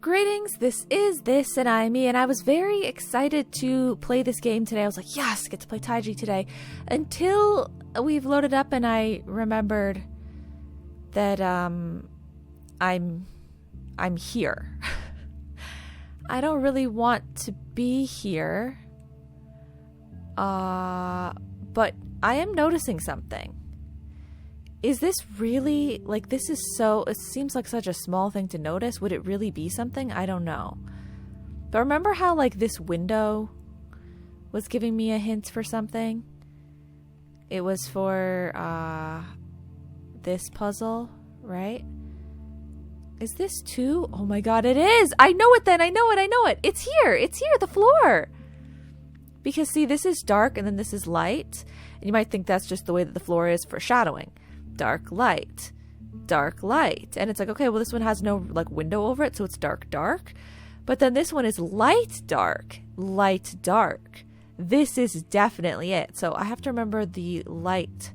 Greetings, this is This and I Me, and I was very excited to play this game today. I was like, yes, get to play Taiji today. Until we've loaded up and I remembered that I'm here. I don't really want to be here. But I am noticing something. Is this really, like, this is so, it seems like such a small thing to notice. Would it really be something? I don't know. But remember how, like, this window was giving me a hint for something? It was for, this puzzle, right? Is this too? Oh my god, it is! I know it then! I know it! It's here! The floor! Because, see, this is dark and then this is light. And you might think that's just the way that the floor is for shadowing. Dark light. And it's like, okay, well, this one has no, like, window over it, so it's dark. But then this one is light, dark. This is definitely it. So I have to remember the light.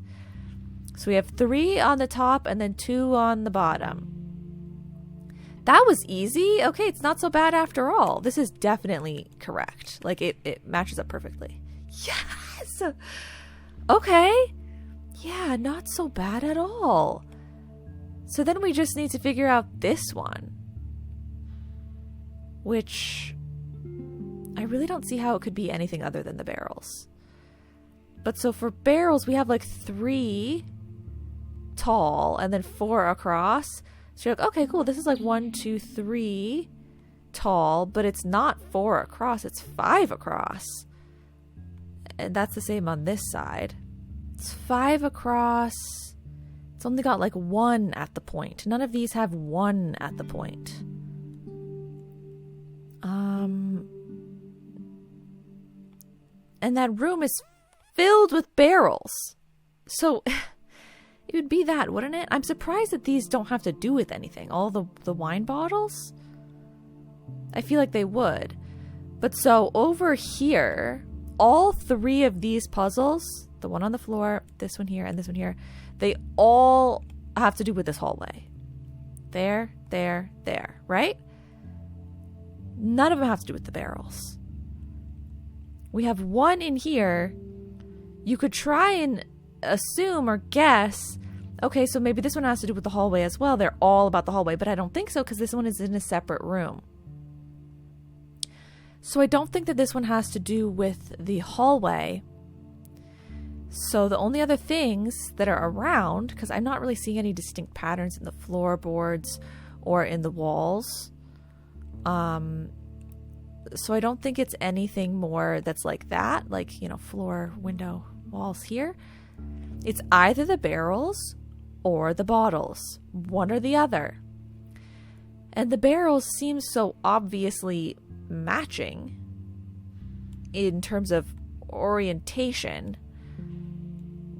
So we have 3 on the top and then 2 on the bottom. That was easy. Okay, it's not so bad after all. This is definitely correct. Like, it matches up perfectly. Yes! Okay. Yeah, not so bad at all. So then we just need to figure out this one. Which I really don't see how it could be anything other than the barrels. But so for barrels, we have like 3 tall and then 4 across. So you're like, okay, cool. This is like 1, 2, 3 tall, but it's not 4 across. It's 5 across. And that's the same on this side. It's 5 across. It's only got like 1 at the point. None of these have 1 at the point. And that room is filled with barrels. So it would be that, wouldn't it? I'm surprised that these don't have to do with anything. All the wine bottles? I feel like they would. But so over here, all 3 of these puzzles, the one on the floor, this one here, and this one here, they all have to do with this hallway. There, right? None of them have to do with the barrels. We have 1 in here. You could try and assume or guess, okay, so maybe this one has to do with the hallway as well. They're all about the hallway, but I don't think so because this one is in a separate room. So I don't think that this one has to do with the hallway. So the only other things that are around, because I'm not really seeing any distinct patterns in the floorboards or in the walls. So I don't think it's anything more that's like that, like, you know, floor, window, walls here. It's either the barrels or the bottles, one or the other. And the barrels seem so obviously matching in terms of orientation.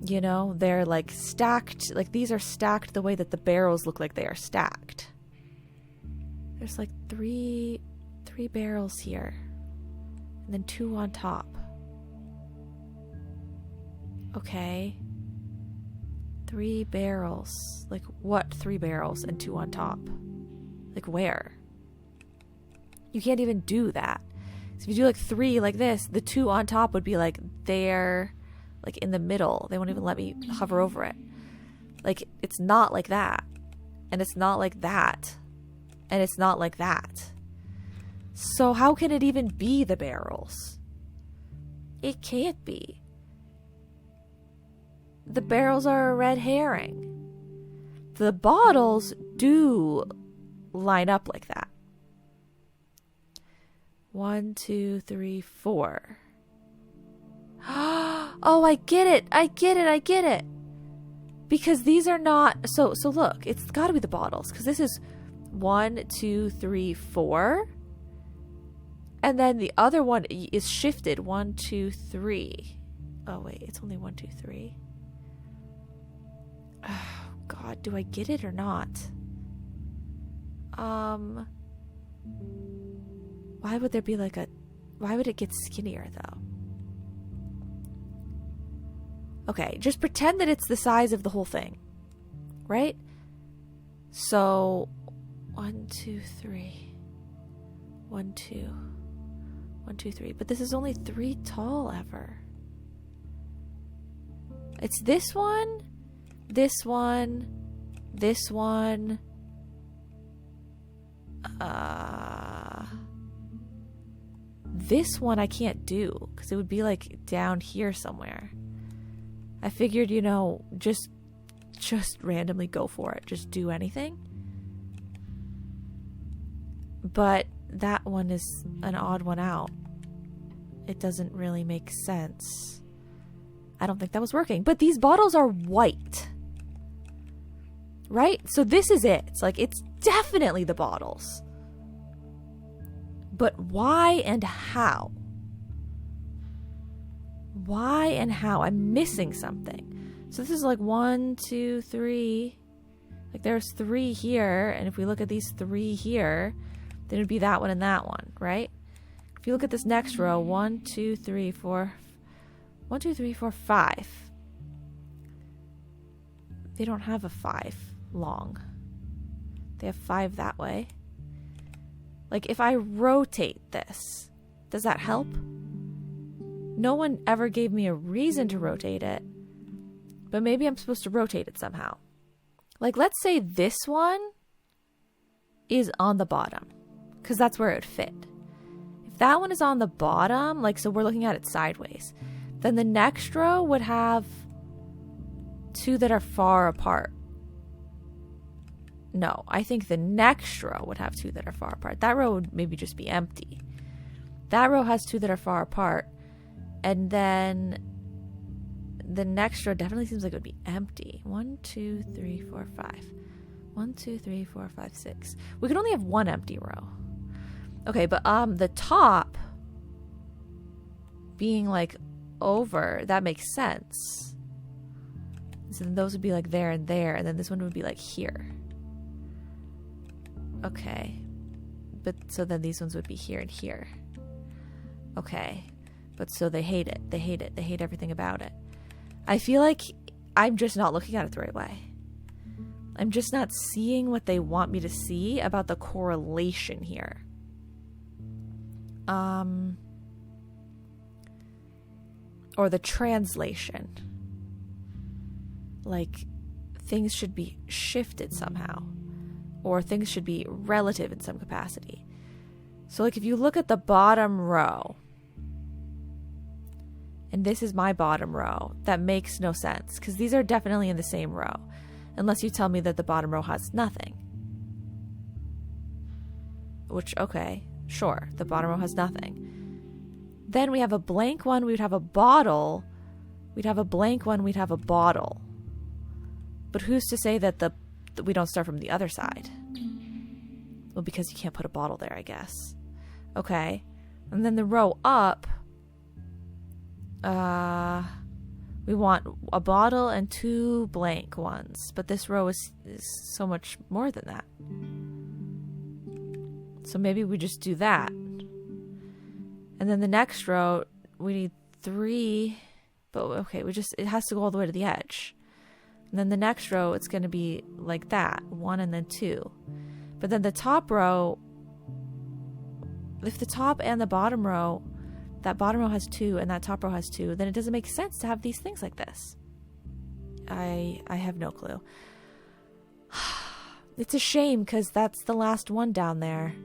You know, they're like stacked, like these are stacked the way that the barrels look like they are stacked. There's like 3 barrels here and then 2 on top. Okay. 3 barrels. Like what 3 barrels and 2 on top? Like where? You can't even do that. So if you do like 3 like this, the 2 on top would be like there, like in the middle. They won't even let me hover over it. Like, it's not like that. And it's not like that. And it's not like that. So how can it even be the barrels? It can't be. The barrels are a red herring. The bottles do line up like that. 1, 2, 3, 4. Oh, I get it. Because these are not, so look, it's got to be the bottles, because this is 1, 2, 3, 4. And then the other one is shifted. 1, 2, 3. Oh wait, it's only 1, 2, 3. Oh god, do I get it or not? Why would there be like why would it get skinnier though? Okay, just pretend that it's the size of the whole thing, right? So 1, 2, 3. 1, 2. 1, 2, 3. But this is only 3 tall ever. It's this one, this one, this one. This one I can't do because it would be like down here somewhere. I figured, just randomly go for it. Just do anything. But that one is an odd one out. It doesn't really make sense. I don't think that was working. But these bottles are white. Right? So this is it. It's definitely the bottles. But why and how? Why and how? I'm missing something. So this is 1, 2, 3. There's 3 here. And if we look at these 3 here, then it would be that one and that one, right? If you look at this next row, 1, 2, 3, 4. 1, 2, 3, 4, 5. They don't have a 5 long. They have 5 that way. If I rotate this, does that help? No one ever gave me a reason to rotate it, but maybe I'm supposed to rotate it somehow. Let's say this one is on the bottom, because that's where it would fit. If that one is on the bottom, so we're looking at it sideways, then the next row would have 2 that are far apart. No, I think the next row would have 2 that are far apart. That row would maybe just be empty. That row has 2 that are far apart. And then the next row definitely seems like it would be empty. 1, 2, 3, 4, 5. 1, 2, 3, 4, 5, 6. We could only have 1 empty row. Okay, but the top being over, that makes sense. So then those would be there and there, and then this one would be here. Okay. But so then these ones would be here and here. Okay. But so they hate it. They hate it. They hate everything about it. I feel like I'm just not looking at it the right way. I'm just not seeing what they want me to see about the correlation here. Or the translation. Things should be shifted somehow. Or things should be relative in some capacity. So if you look at the bottom row, and this is my bottom row, that makes no sense, because these are definitely in the same row, unless you tell me that the bottom row has nothing. Which, okay, sure, the bottom row has nothing. Then we have a blank one, we would have a bottle. We'd have a blank one, we'd have a bottle. But who's to say that we don't start from the other side? Well, because you can't put a bottle there, I guess. Okay. And then the row up, we want a bottle and 2 blank ones. But this row is so much more than that. So maybe we just do that. And then the next row, we need 3. But okay, it has to go all the way to the edge. And then the next row, it's going to be like that. 1 and then 2. But then the top row, if the top and the bottom row, that bottom row has 2 and that top row has 2, then it doesn't make sense to have these things like this. I have no clue. It's a shame because that's the last one down there.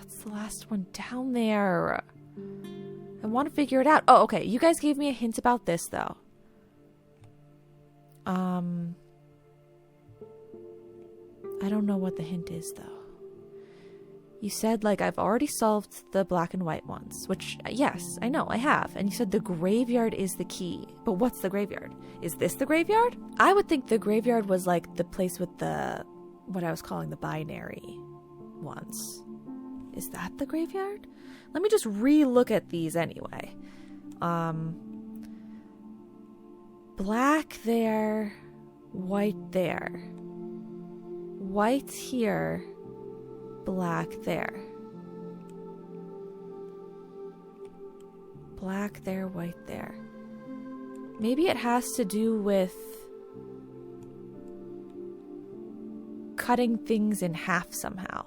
It's the last one down there. I want to figure it out. Oh, okay. You guys gave me a hint about this, though. I don't know what the hint is, though. You said, I've already solved the black and white ones, which, yes, I know, I have. And you said the graveyard is the key. But what's the graveyard? Is this the graveyard? I would think the graveyard was, the place with what I was calling the binary ones. Is that the graveyard? Let me just re-look at these anyway. Black there, white there. White here, black there. Black there, white there. Maybe it has to do with cutting things in half somehow.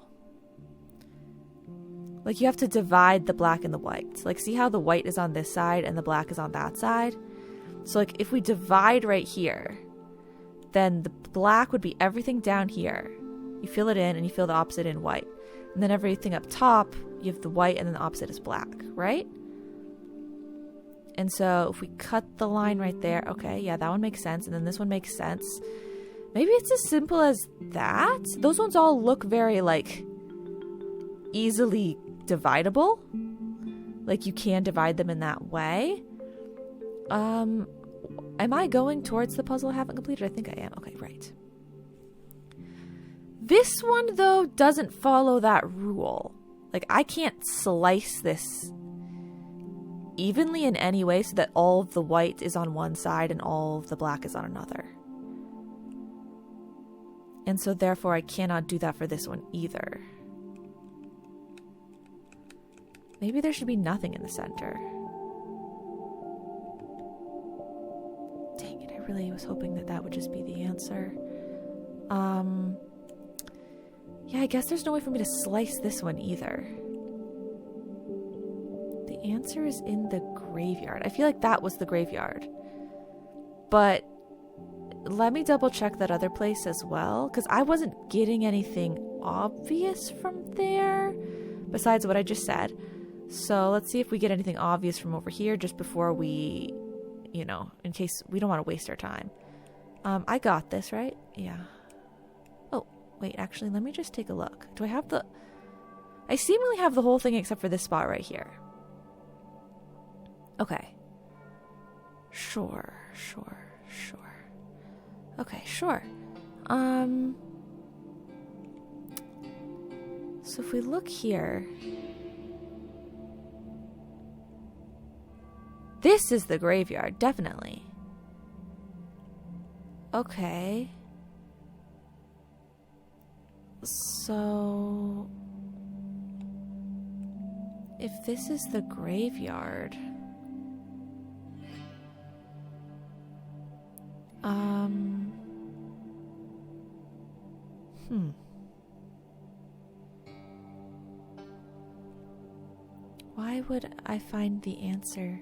Like, you have to divide the black and the white. Like, see how the white is on this side and the black is on that side? So, like, if we divide right here, then the black would be everything down here. You fill it in and you fill the opposite in white. And then everything up top, you have the white and then the opposite is black, right? And so if we cut the line right there, okay, yeah, that one makes sense. And then this one makes sense. Maybe it's as simple as that? Those ones all look very, like, easily dividable. Like, you can divide them in that way. Am I going towards the puzzle I haven't completed? I think I am. Okay, right. This one, though, doesn't follow that rule. Like, I can't slice this evenly in any way so that all of the white is on one side and all of the black is on another. And so, therefore, I cannot do that for this one either. Maybe there should be nothing in the center. Dang it, I really was hoping that that would just be the answer. Yeah, I guess there's no way for me to slice this one either. The answer is in the graveyard. I feel like that was the graveyard. But let me double check that other place as well, because I wasn't getting anything obvious from there besides what I just said. So let's see if we get anything obvious from over here just before we, you know, in case we don't want to waste our time. I got this, right? Yeah. Oh, wait, actually, let me just take a look. Do I have the... I seemingly have the whole thing except for this spot right here. Okay. Sure. Okay, sure. So if we look here... This is the graveyard, definitely. Okay. So... if this is the graveyard... Why would I find the answer?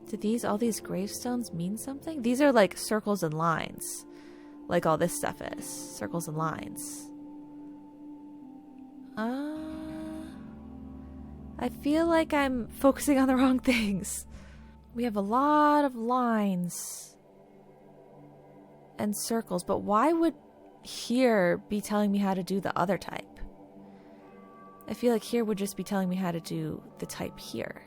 Do all these gravestones mean something? These are like circles and lines. Like all this stuff is. Circles and lines. I feel like I'm focusing on the wrong things. We have a lot of lines and circles, but why would here be telling me how to do the other type? I feel like here would just be telling me how to do the type here.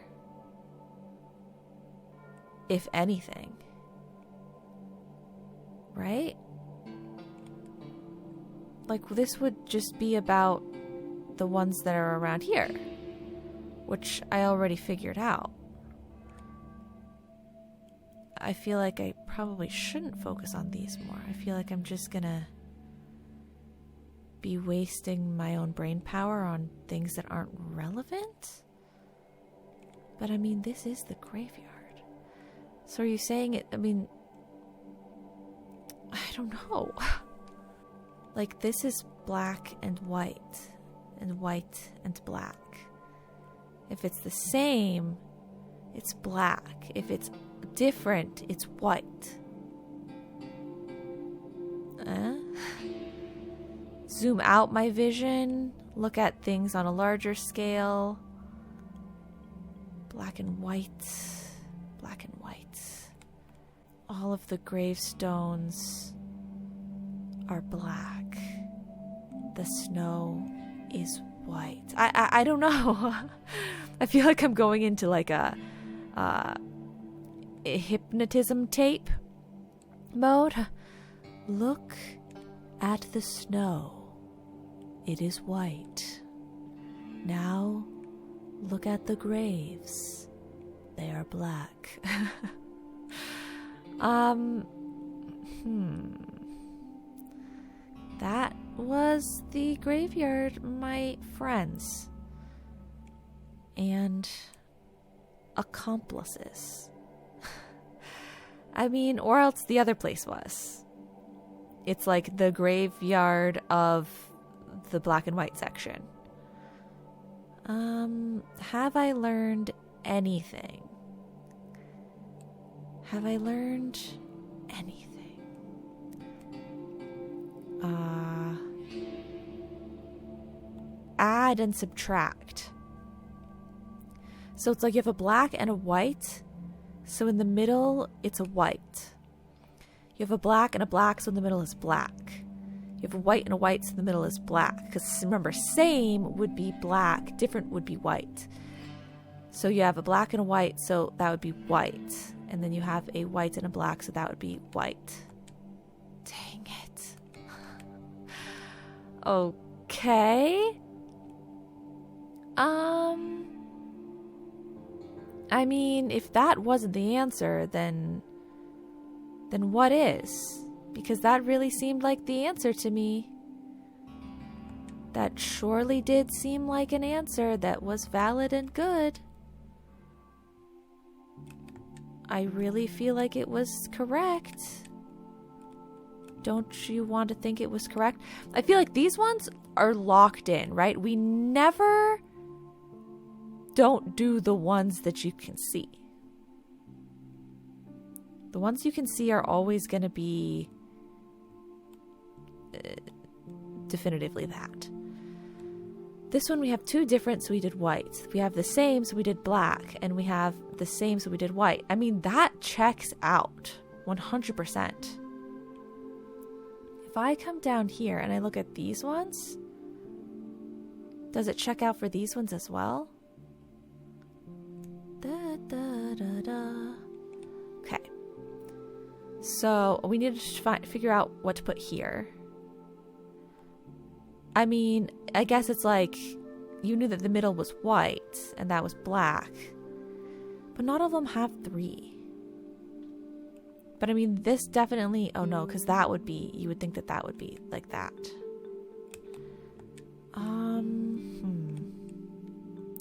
If anything. Right? Like, this would just be about the ones that are around here, which I already figured out. I feel like I probably shouldn't focus on these more. I feel like I'm just gonna be wasting my own brain power on things that aren't relevant. But I mean, this is the graveyard. So are you saying it, I mean, I don't know. Like, this is black and white and black. If it's the same, it's black. If it's different, it's white. Zoom out my vision. Look at things on a larger scale. Black and white. Black and white. All of the gravestones are black. The snow is white. I don't know. I feel like I'm going into like a hypnotism tape mode. Look at the snow. It is white. Now look at the graves. They are black. That was the graveyard, my friends. And accomplices. I mean, or else the other place was. It's like the graveyard of the black and white section. Have I learned anything? Have I learned anything? Add and subtract. So it's like you have a black and a white. So in the middle, it's a white. You have a black and a black, so in the middle is black. You have a white and a white, so in the middle is black. Because remember, same would be black, different would be white. So you have a black and a white, so that would be white. And then you have a white and a black, so that would be white. Dang it. Okay. I mean, if that wasn't the answer, then what is? Because that really seemed like the answer to me. That surely did seem like an answer that was valid and good. I really feel like it was correct. Don't you want to think it was correct? I feel like these ones are locked in, right? We never don't do the ones that you can see. The ones you can see are always going to be definitively that. This one we have two different, so we did white. We have the same, so we did black. And we have the same, so we did white. I mean, that checks out 100%. If I come down here and I look at these ones, does it check out for these ones as well? Okay. So we need to figure out what to put here. I mean, I guess it's like you knew that the middle was white and that was black. But not all of them have 3. But I mean, this definitely... Oh no, because that would be... You would think that that would be like that.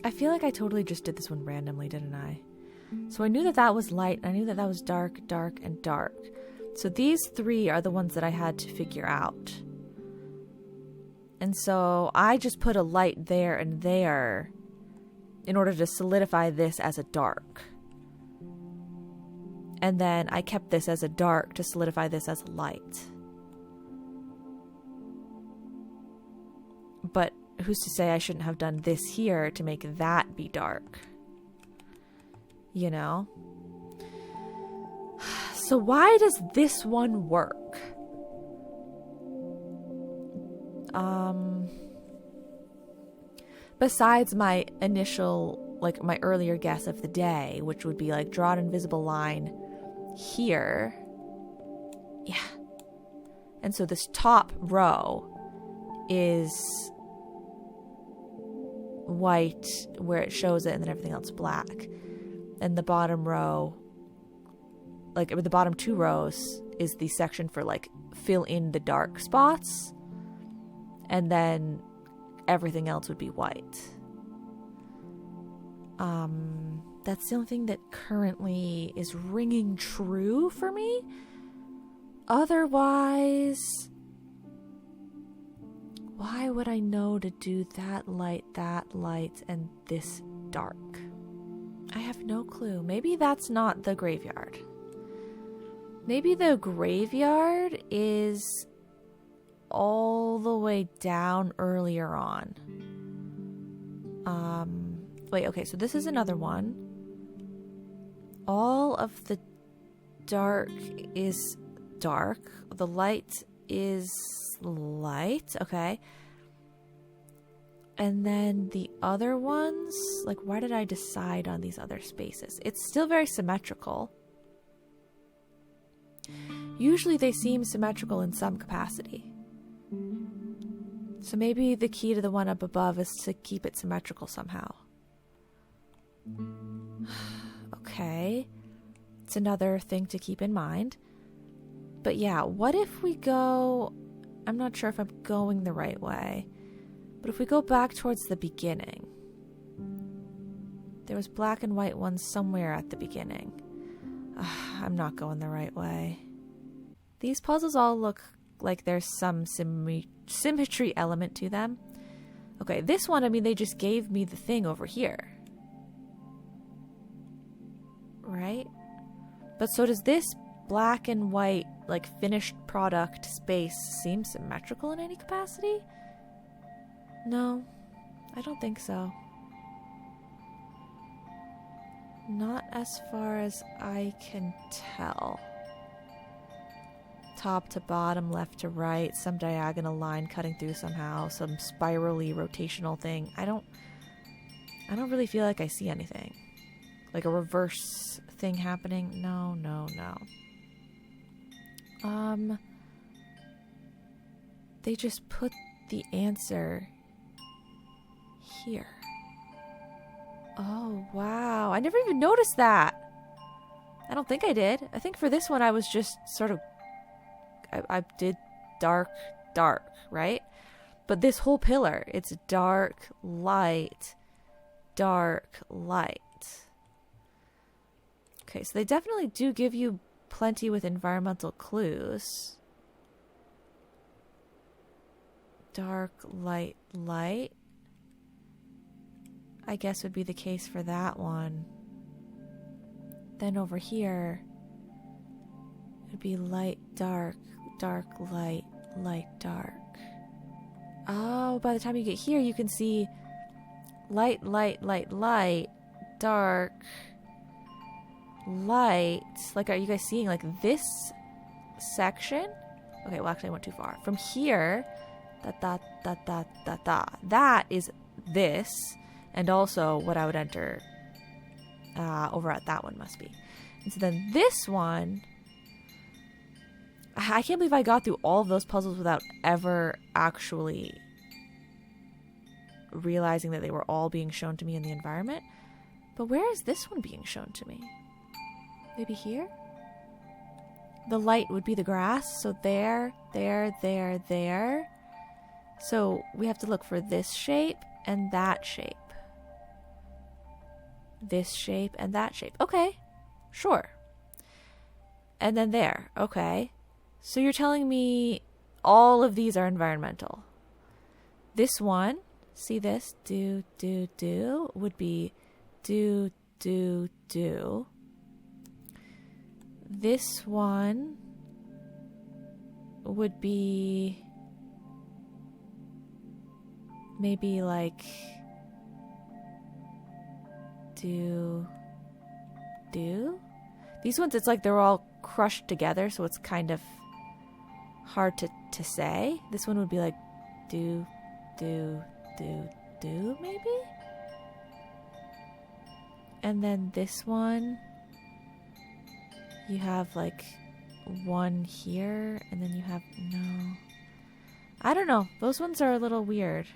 I feel like I totally just did this one randomly, didn't I? So I knew that that was light. I knew that that was dark, dark, and dark. So these 3 are the ones that I had to figure out. And so I just put a light there and there in order to solidify this as a dark. And then I kept this as a dark to solidify this as a light. But who's to say I shouldn't have done this here to make that be dark? You know? So why does this one work? Besides my initial, like my earlier guess of the day, which would be like draw an invisible line here. Yeah. And so this top row is white where it shows it and then everything else black. And the bottom row, like the bottom 2 rows is the section for like fill in the dark spots. And then everything else would be white. That's the only thing that currently is ringing true for me. Otherwise, why would I know to do that light, and this dark? I have no clue. Maybe that's not the graveyard. Maybe the graveyard is all the way down earlier on. Wait, okay, so this is another one. All of the dark is dark. The light is light. Okay. And then the other ones, like, why did I decide on these other spaces? It's still very symmetrical. Usually they seem symmetrical in some capacity. So maybe the key to the one up above is to keep it symmetrical somehow. Okay. It's another thing to keep in mind. But yeah, what if we go... I'm not sure if I'm going the right way. But if we go back towards the beginning. There was black and white ones somewhere at the beginning. I'm not going the right way. These puzzles all look like there's some symmetry element to them. Okay, this one, I mean, they just gave me the thing over here. Right? But so does this black and white, like, finished product space seem symmetrical in any capacity? No, I don't think so. Not as far as I can tell. Top to bottom, left to right, some diagonal line cutting through somehow, some spirally rotational thing. I don't really feel like I see anything. Like a reverse thing happening. No. They just put the answer here. Oh, wow. I never even noticed that. I don't think I did. I think for this one I was just sort of I did dark, right? But this whole pillar, it's dark, light, dark, light. Okay, so they definitely do give you plenty with environmental clues. Dark, light, light. I guess would be the case for that one. Then over here, it would be light, dark, dark, light, light, dark. Oh, by the time you get here, you can see light, light, light, light, dark, light. Like, are you guys seeing, like, this section? Okay, well, actually, I went too far. From here, that is this, and also what I would enter over at that one must be. And so then this one, I can't believe I got through all of those puzzles without ever actually realizing that they were all being shown to me in the environment. But where is this one being shown to me? Maybe here? The light would be the grass. So there. So we have to look for this shape and that shape. This shape and that shape. Okay, sure. And then there. Okay. So you're telling me all of these are environmental. This one, see this? Do, would be do. This one would be maybe like do. These ones, it's like they're all crushed together, so it's kind of hard to say. This one would be like do, maybe? And then this one, you have like one here, and then you have no. I don't know. Those ones are a little weird.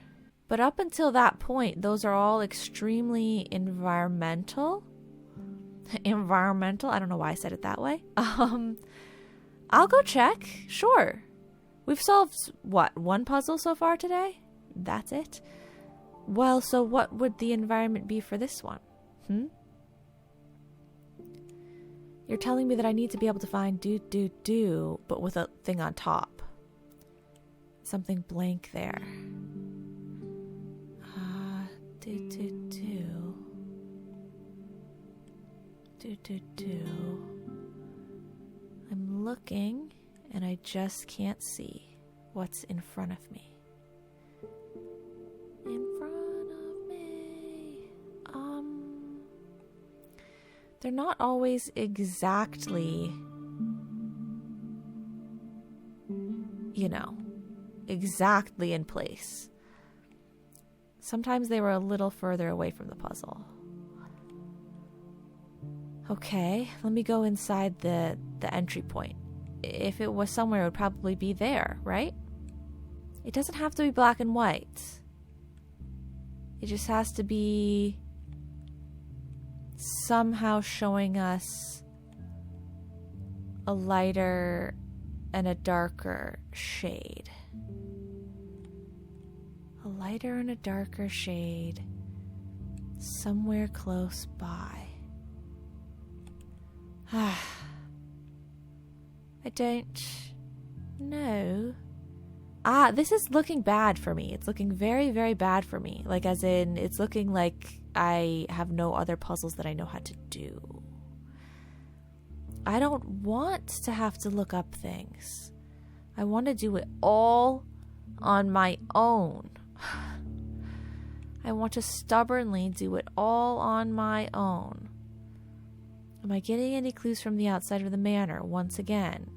But up until that point, those are all extremely environmental. Environmental. I don't know why I said it that way. I'll go check. Sure. We've solved, what, one puzzle so far today? That's it? Well, so what would the environment be for this one? You're telling me that I need to be able to find do, but with a thing on top. Something blank there. Do. I'm looking and I just can't see what's in front of me. They're not always exactly, exactly in place. Sometimes they were a little further away from the puzzle. Okay, let me go inside the entry point. If it was somewhere, it would probably be there, right? It doesn't have to be black and white. It just has to be somehow showing us a lighter and a darker shade. A lighter and a darker shade somewhere close by. I don't No. This is looking bad for me. It's looking very, very bad for me. Like, as in, it's looking like I have no other puzzles that I know how to do. I don't want to have to look up things. I want to do it all on my own. I want to stubbornly do it all on my own. Am I getting any clues from the outside of the manor once again?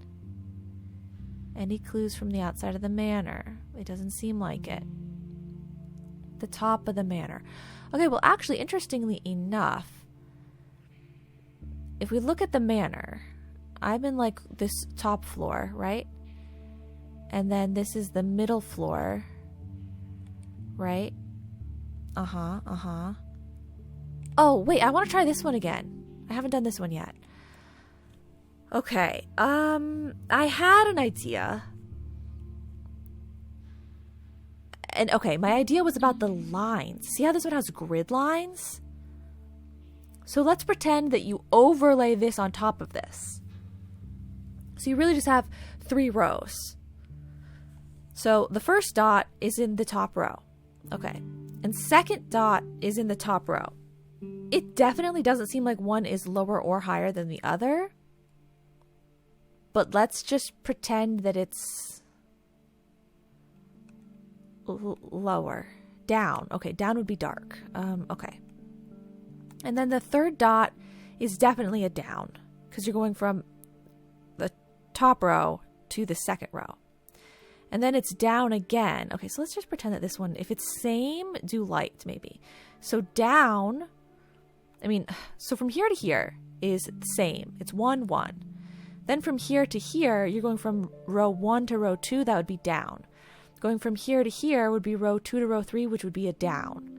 Any clues from the outside of the manor? It doesn't seem like it. The top of the manor. Okay, well, actually, interestingly enough, if we look at the manor, I'm in like this top floor, right? And then this is the middle floor, right? Oh, wait, I want to try this one again. I haven't done this one yet. Okay, I had an idea. And okay, my idea was about the lines. See how this one has grid lines? So let's pretend that you overlay this on top of this. So you really just have 3 rows. So the first dot is in the top row. Okay. And second dot is in the top row. It definitely doesn't seem like one is lower or higher than the other. But let's just pretend that it's lower. Down. Okay, down would be dark. Okay. And then the third dot is definitely a down, because you're going from the top row to the second row. And then it's down again. Okay, so let's just pretend that this one, if it's same, do light maybe. So down, so from here to here is the same. It's 1, 1. Then from here to here, you're going from row 1 to row 2, that would be down. Going from here to here would be row 2 to row 3, which would be a down.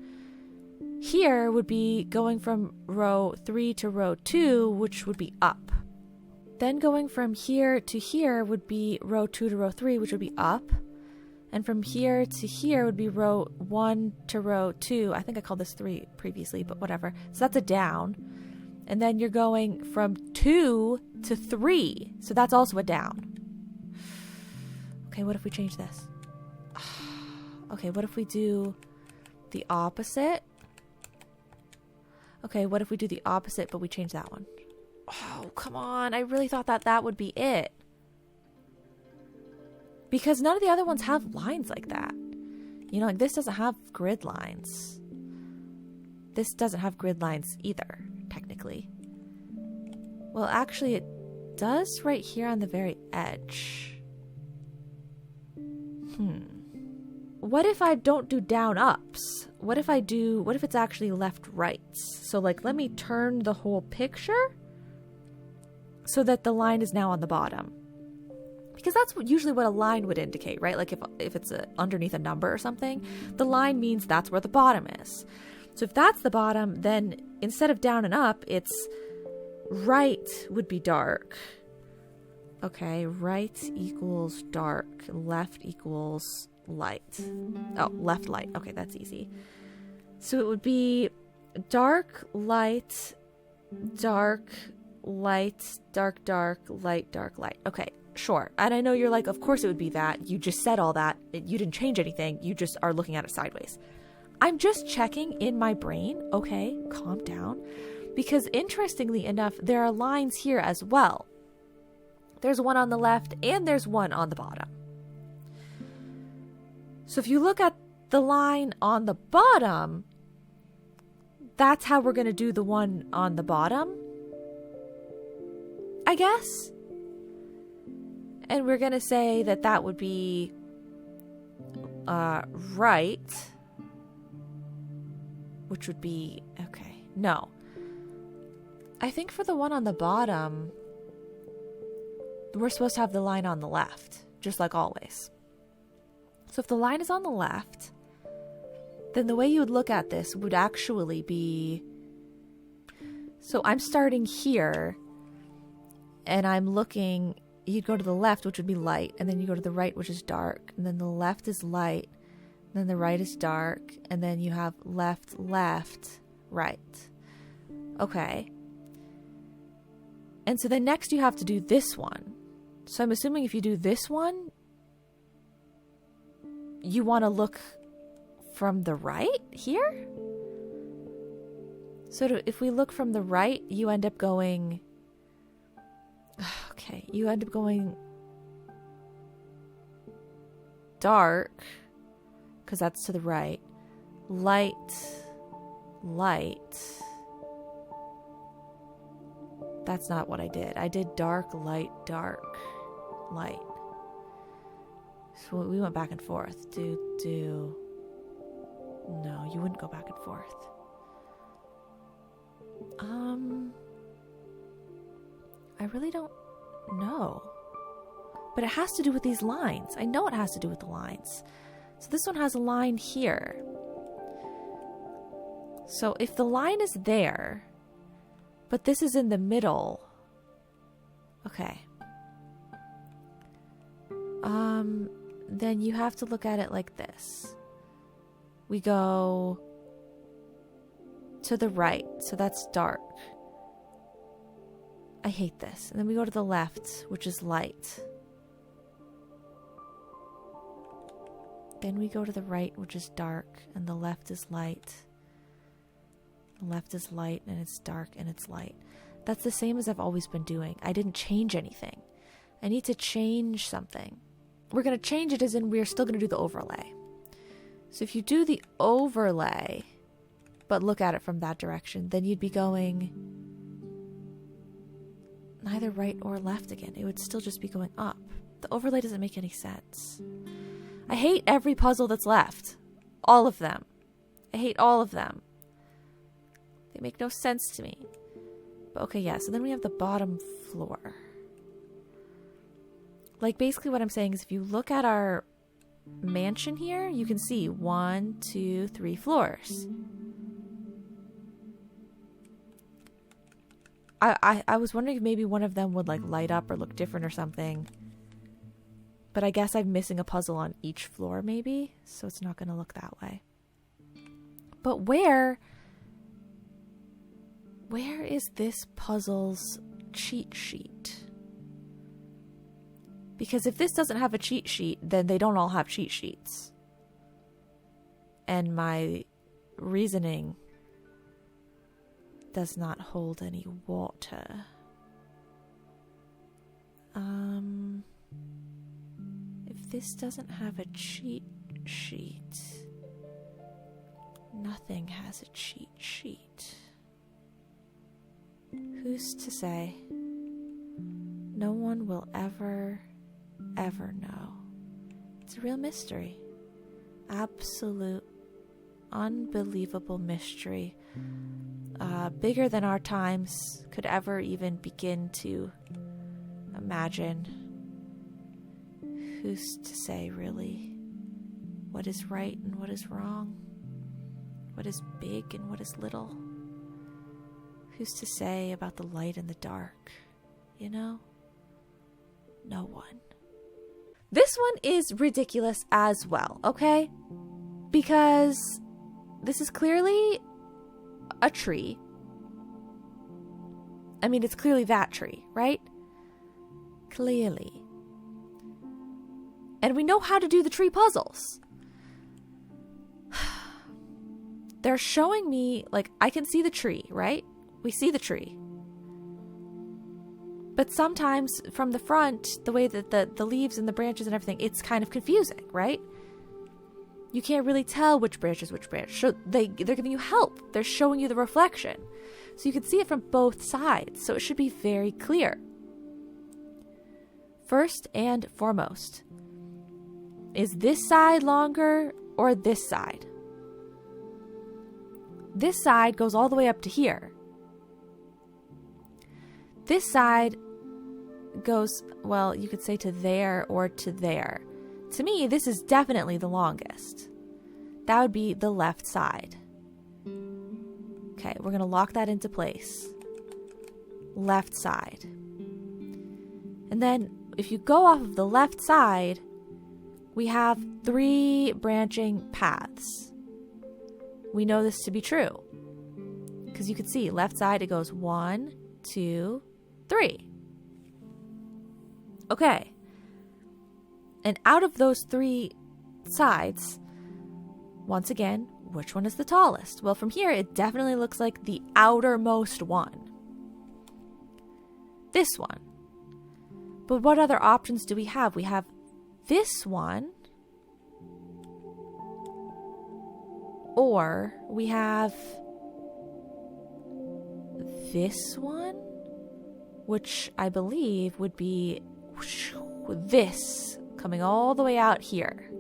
Here would be going from row 3 to row 2, which would be up. Then going from here to here would be row 2 to row 3, which would be up. And from here to here would be row 1 to row 2. I think I called this 3 previously, but whatever. So that's a down. And then you're going from 2 to 3. So that's also a down. Okay, what if we change this? Okay, what if we do the opposite? Okay, what if we do the opposite, but we change that one? Oh, come on. I really thought that would be it. Because none of the other ones have lines like that. You know, like this doesn't have grid lines. This doesn't have grid lines either, technically. Well, actually, it does right here on the very edge. What if I don't do down ups? What if it's actually left rights? So like, let me turn the whole picture so that the line is now on the bottom. Because that's usually what a line would indicate, right? Like if it's underneath a number or something, the line means that's where the bottom is. So if that's the bottom, then instead of down and up, it's right would be dark. Okay, right equals dark, left equals light. Oh, left light. Okay, that's easy. So it would be dark, light, dark, light, dark, dark, light, dark, light. Okay, sure. And I know you're like, of course it would be that. You just said all that. You didn't change anything. You just are looking at it sideways. I'm just checking in my brain. Okay, calm down. Because interestingly enough, there are lines here as well. There's one on the left and there's one on the bottom. So if you look at the line on the bottom, that's how we're going to do the one on the bottom, I guess. And we're going to say that would be right, which would be, okay, no. I think for the one on the bottom, we're supposed to have the line on the left, just like always. So if the line is on the left, then the way you would look at this would actually be, so I'm starting here, and I'm looking, you'd go to the left, which would be light, and then you go to the right, which is dark, and then the left is light, and then the right is dark, and then you have left, left, right. Okay. And so then next you have to do this one. So I'm assuming if you do this one, you want to look from the right here? So if we look from the right, you end up going... Okay, you end up going dark, because that's to the right. Light, light. That's not what I did. I did dark, light, light. So we went back and forth. Do. No, you wouldn't go back and forth. I really don't know. But it has to do with these lines. I know it has to do with the lines. So this one has a line here. So if the line is there, but this is in the middle. Okay. Then you have to look at it like this. We go to the right, so that's dark. I hate this. And then we go to the left, which is light. Then we go to the right, which is dark, and the left is light. The left is light, and it's dark, and it's light. That's the same as I've always been doing. I didn't change anything. I need to change something. We're going to change it as in we're still going to do the overlay. So if you do the overlay, but look at it from that direction, then you'd be going neither right or left again. It would still just be going up. The overlay doesn't make any sense. I hate every puzzle that's left. All of them. I hate all of them. They make no sense to me. But okay, yeah, so then we have the bottom floor. Like, basically what I'm saying is if you look at our mansion here, you can see 1, 2, 3 floors. I was wondering if maybe one of them would like light up or look different or something. But I guess I'm missing a puzzle on each floor maybe, so it's not going to look that way. But where is this puzzle's cheat sheet? Because if this doesn't have a cheat sheet, then they don't all have cheat sheets. And my reasoning does not hold any water. If this doesn't have a cheat sheet, nothing has a cheat sheet. Who's to say? No one will ever know. It's a real mystery. Absolute, unbelievable mystery. Bigger than our times could ever even begin to imagine. Who's to say, really, what is right and what is wrong? What is big and what is little? Who's to say about the light and the dark? You know? No one. This one is ridiculous as well, okay? Because this is clearly a tree. I mean, it's clearly that tree, right? Clearly. And we know how to do the tree puzzles. They're showing me, like, I can see the tree, right? We see the tree. But sometimes from the front, the way that the leaves and the branches and everything, it's kind of confusing, right? You can't really tell which branch is which branch. So they're giving you help. They're showing you the reflection. So you can see it from both sides. So it should be very clear. First and foremost, is this side longer or this side? This side goes all the way up to here. This side goes, well, you could say to there or to there. To me, this is definitely the longest. That would be the left side. Okay, we're going to lock that into place. Left side. And then if you go off of the left side, we have 3 branching paths. We know this to be true. Because you can see, left side, it goes 1, 2, 3. Okay. And out of those 3 sides, once again, which one is the tallest? Well, from here, it definitely looks like the outermost one. This one. But what other options do we have? We have this one. Or we have this one, which I believe would be this coming all the way out here.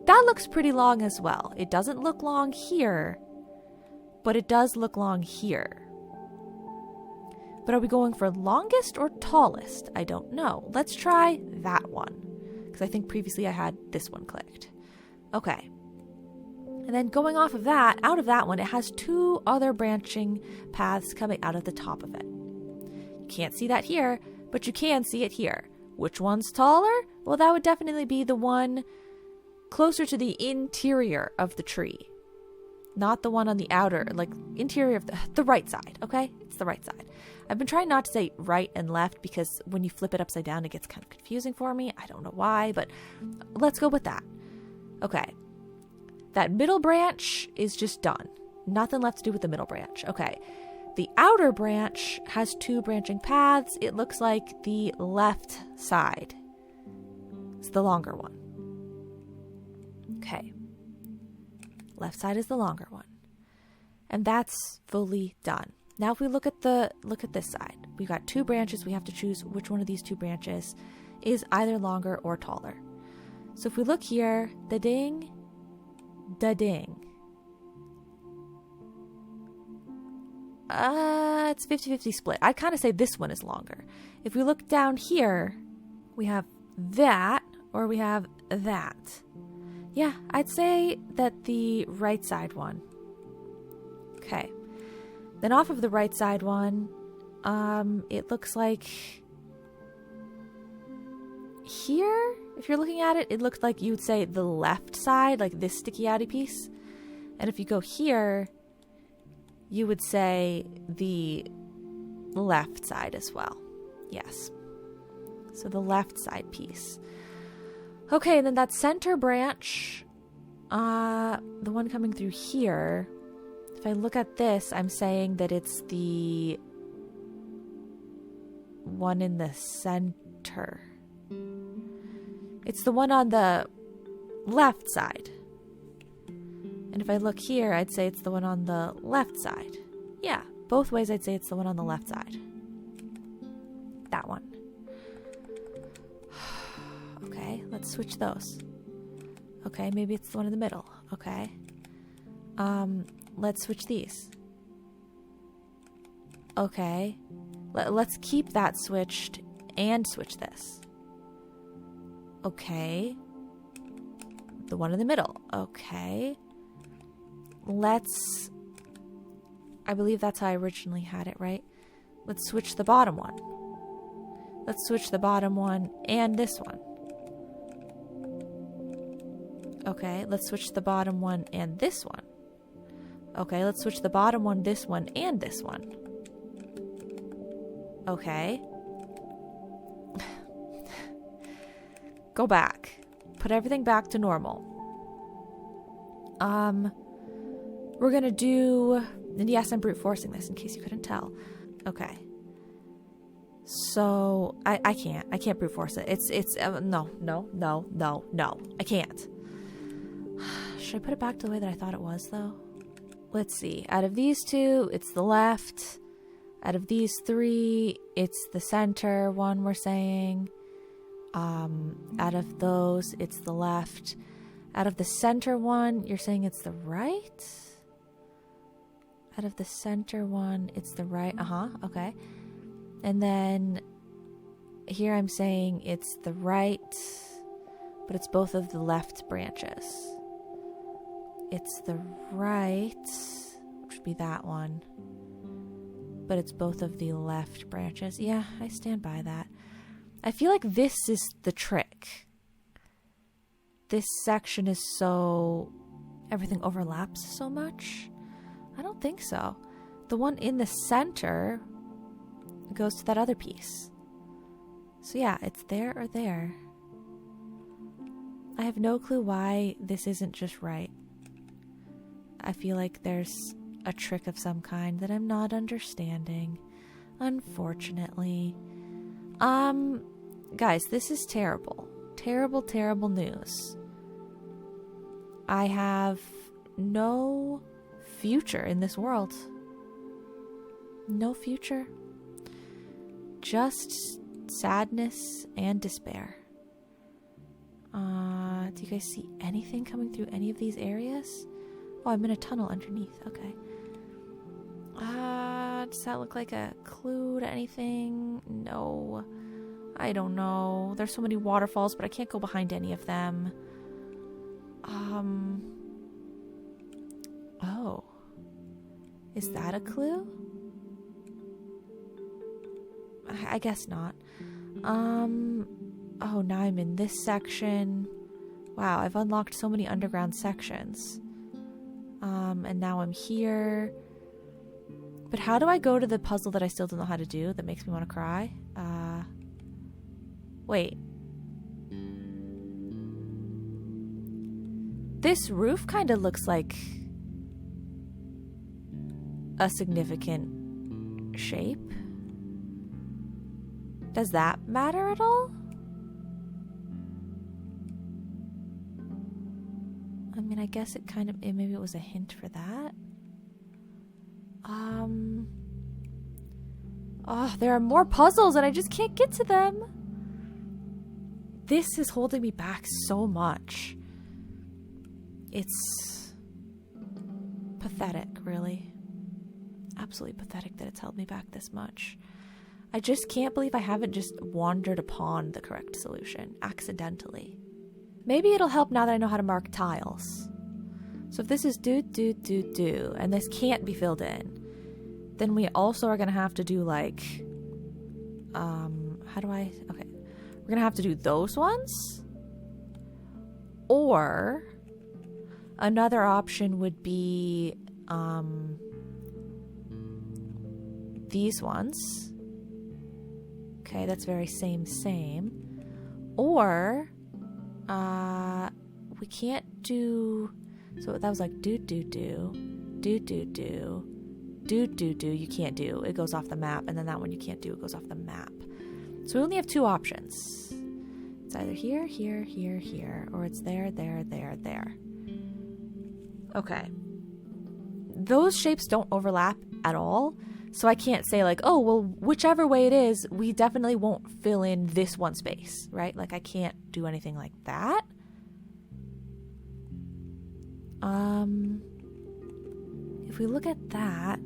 That looks pretty long as well. It doesn't look long here, but it does look long here. But are we going for longest or tallest? I don't know. Let's try that one, because I think previously I had this one clicked. Okay. And then going off of that, out of that one, it has 2 other branching paths coming out of the top of it. You can't see that here, but you can see it here. Which one's taller? Well, that would definitely be the one closer to the interior of the tree. Not the one on the outer, like interior of the right side, okay? It's the right side. I've been trying not to say right and left because when you flip it upside down, it gets kind of confusing for me. I don't know why, but let's go with that. Okay. That middle branch is just done. Nothing left to do with the middle branch. Okay. The outer branch has 2 branching paths. It looks like the left side is the longer one. Okay. Left side is the longer one. And that's fully done. Now if we look at this side, we've got 2 branches. We have to choose which one of these 2 branches is either longer or taller. So if we look here, da-ding, da-ding. It's 50-50 split. I'd kind of say this one is longer. If we look down here, we have that or we have that. Yeah, I'd say that the right side one. Okay. Then off of the right side one, it looks like here, if you're looking at it, it looks like you would say the left side, like this sticky outy piece. And if you go here, you would say the left side as well. Yes. So the left side piece. Okay, then that center branch, the one coming through here, if I look at this, I'm saying that it's the one in the center. It's the one on the left side. And if I look here, I'd say it's the one on the left side. Yeah, both ways I'd say it's the one on the left side. That one. Okay, let's switch those. Okay, maybe it's the one in the middle. Okay. Let's switch these. Okay. Let's keep that switched and switch this. Okay. The one in the middle. Okay. I believe that's how I originally had it, right? Let's switch the bottom one. Let's switch the bottom one and this one. Okay, let's switch the bottom one and this one. Okay, let's switch the bottom one, this one, and this one. Okay. Go back. Put everything back to normal. We're gonna do... And yes, I'm brute forcing this in case you couldn't tell. Okay. So, I can't brute force it. No. I can't. Should I put it back to the way that I thought it was, though? Let's see. Out of these 2, it's the left. Out of these 3, it's the center one we're saying. Out of those, it's the left. Out of the center one, you're saying it's the right? Out of the center one, it's the right. Okay. And then here I'm saying it's the right, but it's both of the left branches. It's the right, which would be that one, but it's both of the left branches. Yeah, I stand by that. I feel like this is the trick. This section is so... everything overlaps so much. I don't think so. The one in the center goes to that other piece. So yeah, it's there or there. I have no clue why this isn't just right. I feel like there's a trick of some kind that I'm not understanding, unfortunately. Guys, this is terrible. Terrible, terrible news. I have no future in this world. No future. Just sadness and despair. Do you guys see anything coming through any of these areas? Oh, I'm in a tunnel underneath. Okay. Does that look like a clue to anything? No. I don't know. There's so many waterfalls, but I can't go behind any of them. Oh. Is that a clue? I guess not. Oh, now I'm in this section. Wow, I've unlocked so many underground sections. And now I'm here. But how do I go to the puzzle that I still don't know how to do that makes me want to cry? Wait. This roof kind of looks like a significant shape. Does that matter at all? I mean, I guess it kind of, maybe it was a hint for that. Oh, there are more puzzles and I just can't get to them. This is holding me back so much. It's pathetic, really. Absolutely pathetic that it's held me back this much. I just can't believe I haven't just wandered upon the correct solution accidentally. Maybe it'll help now that I know how to mark tiles. So if this is do, and this can't be filled in, then we also are going to have to do like, okay. We're going to have to do those ones. Or another option would be, these ones. Okay, that's very same. Or, we can't do, so that was like do, you can't do. It goes off the map, and then that one you can't do, it goes off the map. So we only have two options. It's either here, or it's there. Okay. Those shapes don't overlap at all, so I can't say like, oh, well, whichever way it is, we definitely won't fill in this one space, right? Like, I can't do anything like that. If we look at that,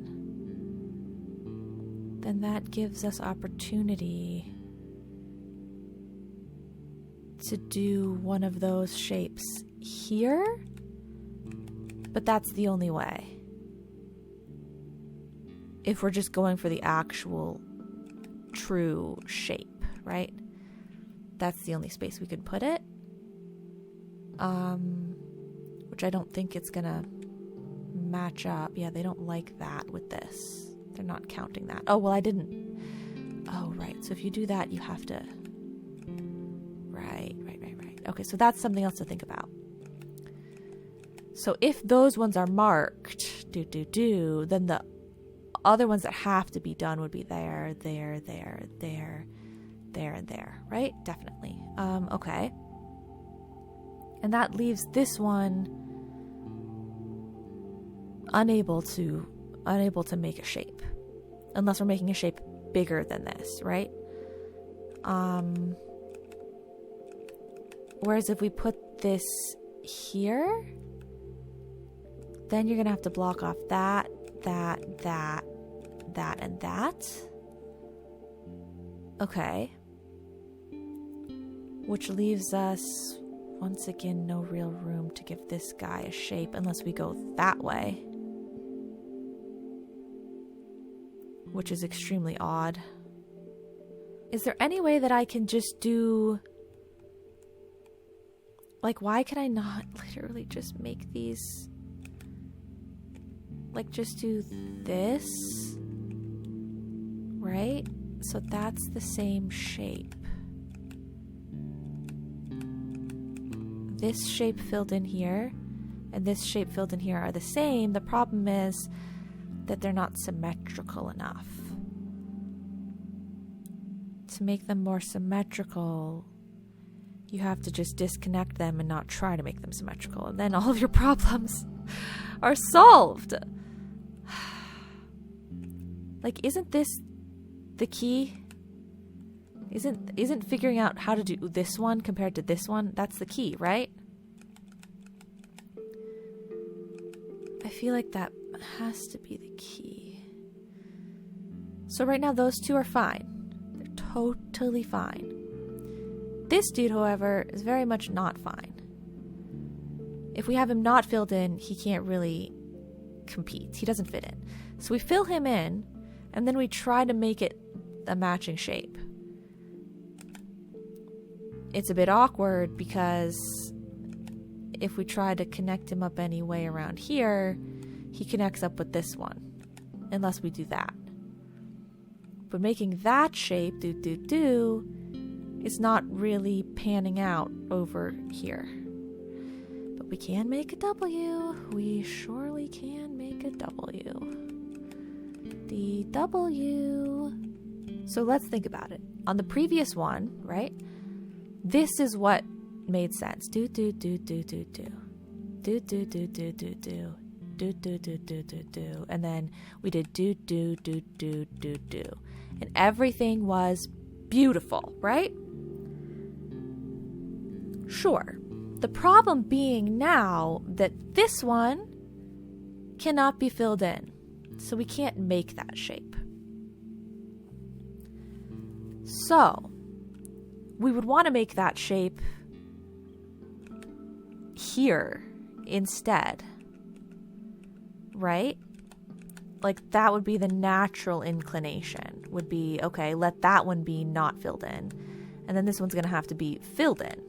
then that gives us opportunity to do one of those shapes here, but that's the only way. If we're just going for the actual true shape, right? That's the only space we could put it. Which I don't think it's gonna match up. Yeah, they don't like that with this. They're not counting that. Oh, well, I didn't. Oh, right. So if you do that, you have to. Right. Okay, so that's something else to think about. So if those ones are marked, then the other ones that have to be done would be there, and there, right? Definitely. Okay. And that leaves this one unable to make a shape. Unless we're making a shape bigger than this, right? Whereas if we put this here, then you're going to have to block off that, and that. Okay. Which leaves us, once again, no real room to give this guy a shape unless we go that way. Which is extremely odd. Is there any way that I can just do... Like, why can I not literally just make these... Like, just do this? Right? So that's the same shape. this shape filled in here and this shape filled in here are the same. The problem is that they're not symmetrical enough. To make them more symmetrical, you have to just disconnect them and not try to make them symmetrical. And then all of your problems are solved. Like, isn't this the key? Isn't figuring out how to do this one compared to this one? That's the key, right? I feel like that has to be the key. So right now, those two are fine. They're totally fine. This dude, however, is very much not fine. If we have him not filled in, he can't really compete. He doesn't fit in. So we fill him in, and then we try to make it a matching shape. It's a bit awkward because if we try to connect him up any way around here, he connects up with this one, unless we do that. But making that shape, is not really panning out over here. But we can make a W. We surely can make a W. The W. So let's think about it. On the previous one, right? This is what made sense. Do. Do. And then we did do. And everything was beautiful, right? Sure. The problem being now that this one cannot be filled in. So we can't make that shape. So we would want to make that shape here instead, right? Like, that would be the natural inclination, would be, okay, let that one be not filled in, and then this one's going to have to be filled in.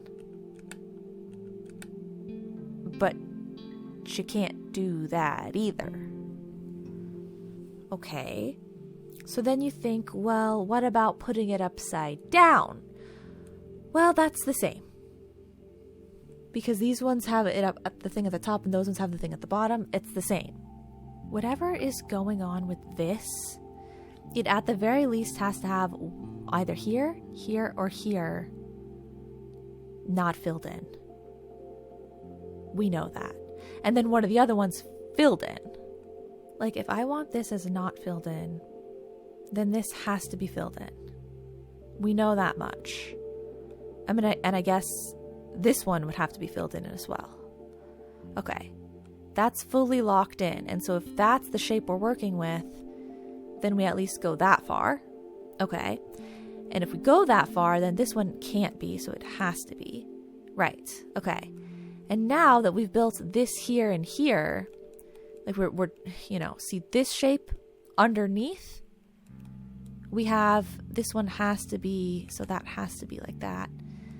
But she can't do that either. Okay, so then you think, well, what about putting it upside down? Well, that's the same. Because these ones have it up at the thing at the top and those ones have the thing at the bottom. It's the same. Whatever is going on with this, it at the very least has to have either here, here, or here not filled in. We know that. And then one of the other ones filled in. Like, if I want this as not filled in, then this has to be filled in. We know that much. I guess this one would have to be filled in as well. Okay, that's fully locked in. And so if that's the shape we're working with, then we at least go that far. Okay, and if we go that far, then this one can't be, so it has to be. Right, okay. And now that we've built this here and here, like we're see this shape underneath, we have this one has to be, so that has to be like that.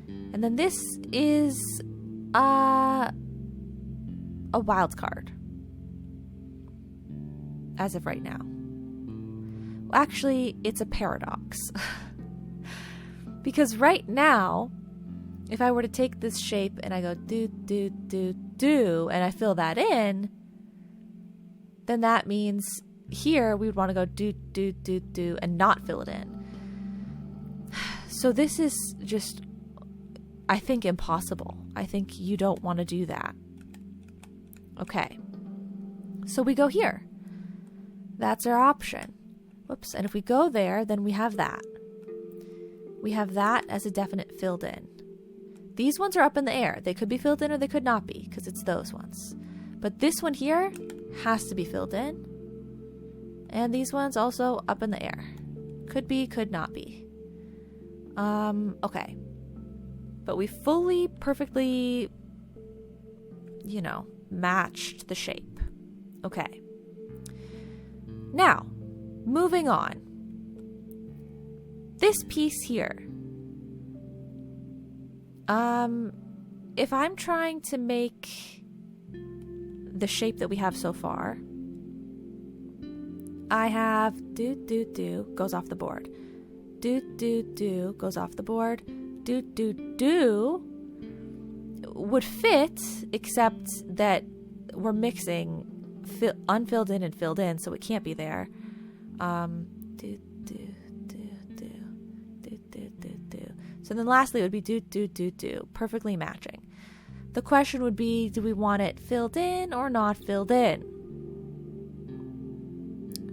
And then this is a wild card as of right now. Well, actually, it's a paradox. Because right now, if I were to take this shape and I go do, and I fill that in, then that means here we would want to go do, and not fill it in. So this is just, I think, impossible. I think you don't want to do that. Okay. So we go here. That's our option. Whoops. And if we go there, then we have that. We have that as a definite filled in. These ones are up in the air. They could be filled in or they could not be, because it's those ones. But this one here has to be filled in. And these ones also up in the air. Could be, could not be. Okay. But we fully, perfectly, matched the shape. Okay. Now, moving on. This piece here. If I'm trying to make the shape that we have so far, I have do, goes off the board. Do, goes off the board. Do. would fit, except that we're mixing unfilled in and filled in, so it can't be there. So then lastly, it would be do, perfectly matching. The question would be, do we want it filled in or not filled in?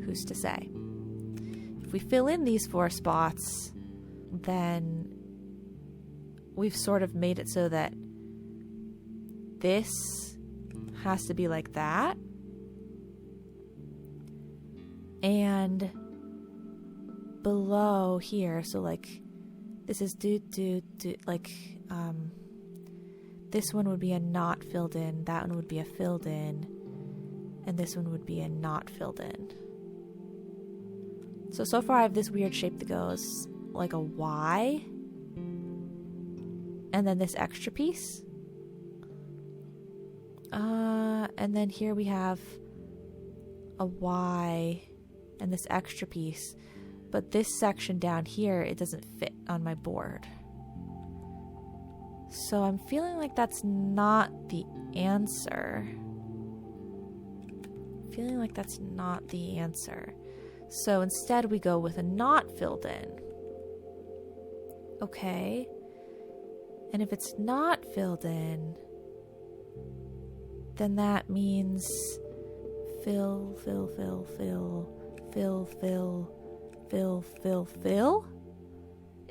Who's to say? If we fill in these 4 spots, then we've sort of made it so that this has to be like that. And below here, so like this is like this one would be a not filled in, that one would be a filled in, and this one would be a not filled in. So far I have this weird shape that goes like a Y, and then this extra piece. And then here we have a Y and this extra piece. But this section down here, it doesn't fit on my board. So I'm feeling like that's not the answer. Feeling like that's not the answer. So instead we go with a not filled in. Okay. And if it's not filled in, then that means fill.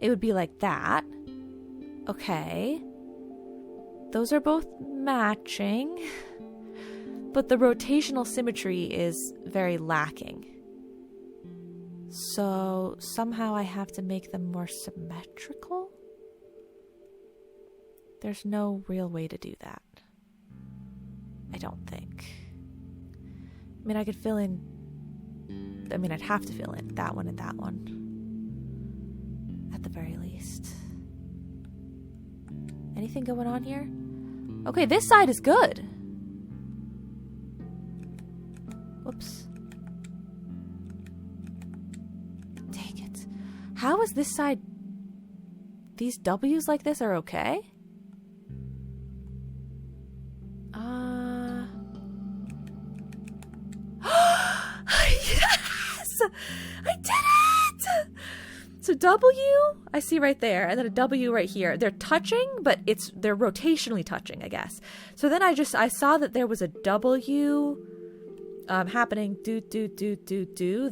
It would be like that. Okay. Those are both matching, but the rotational symmetry is very lacking. So somehow I have to make them more symmetrical. There's no real way to do that, I don't think. I mean, I could fill in, I'd have to fill in that one and that one, at the very least. Anything going on here? Okay, this side is good. Whoops. Dang it. How is this side... These W's like this are okay? Yes! I did it! So W, I see right there, and then a W right here. They're touching, but they're rotationally touching, I guess. So then I saw that there was a W happening do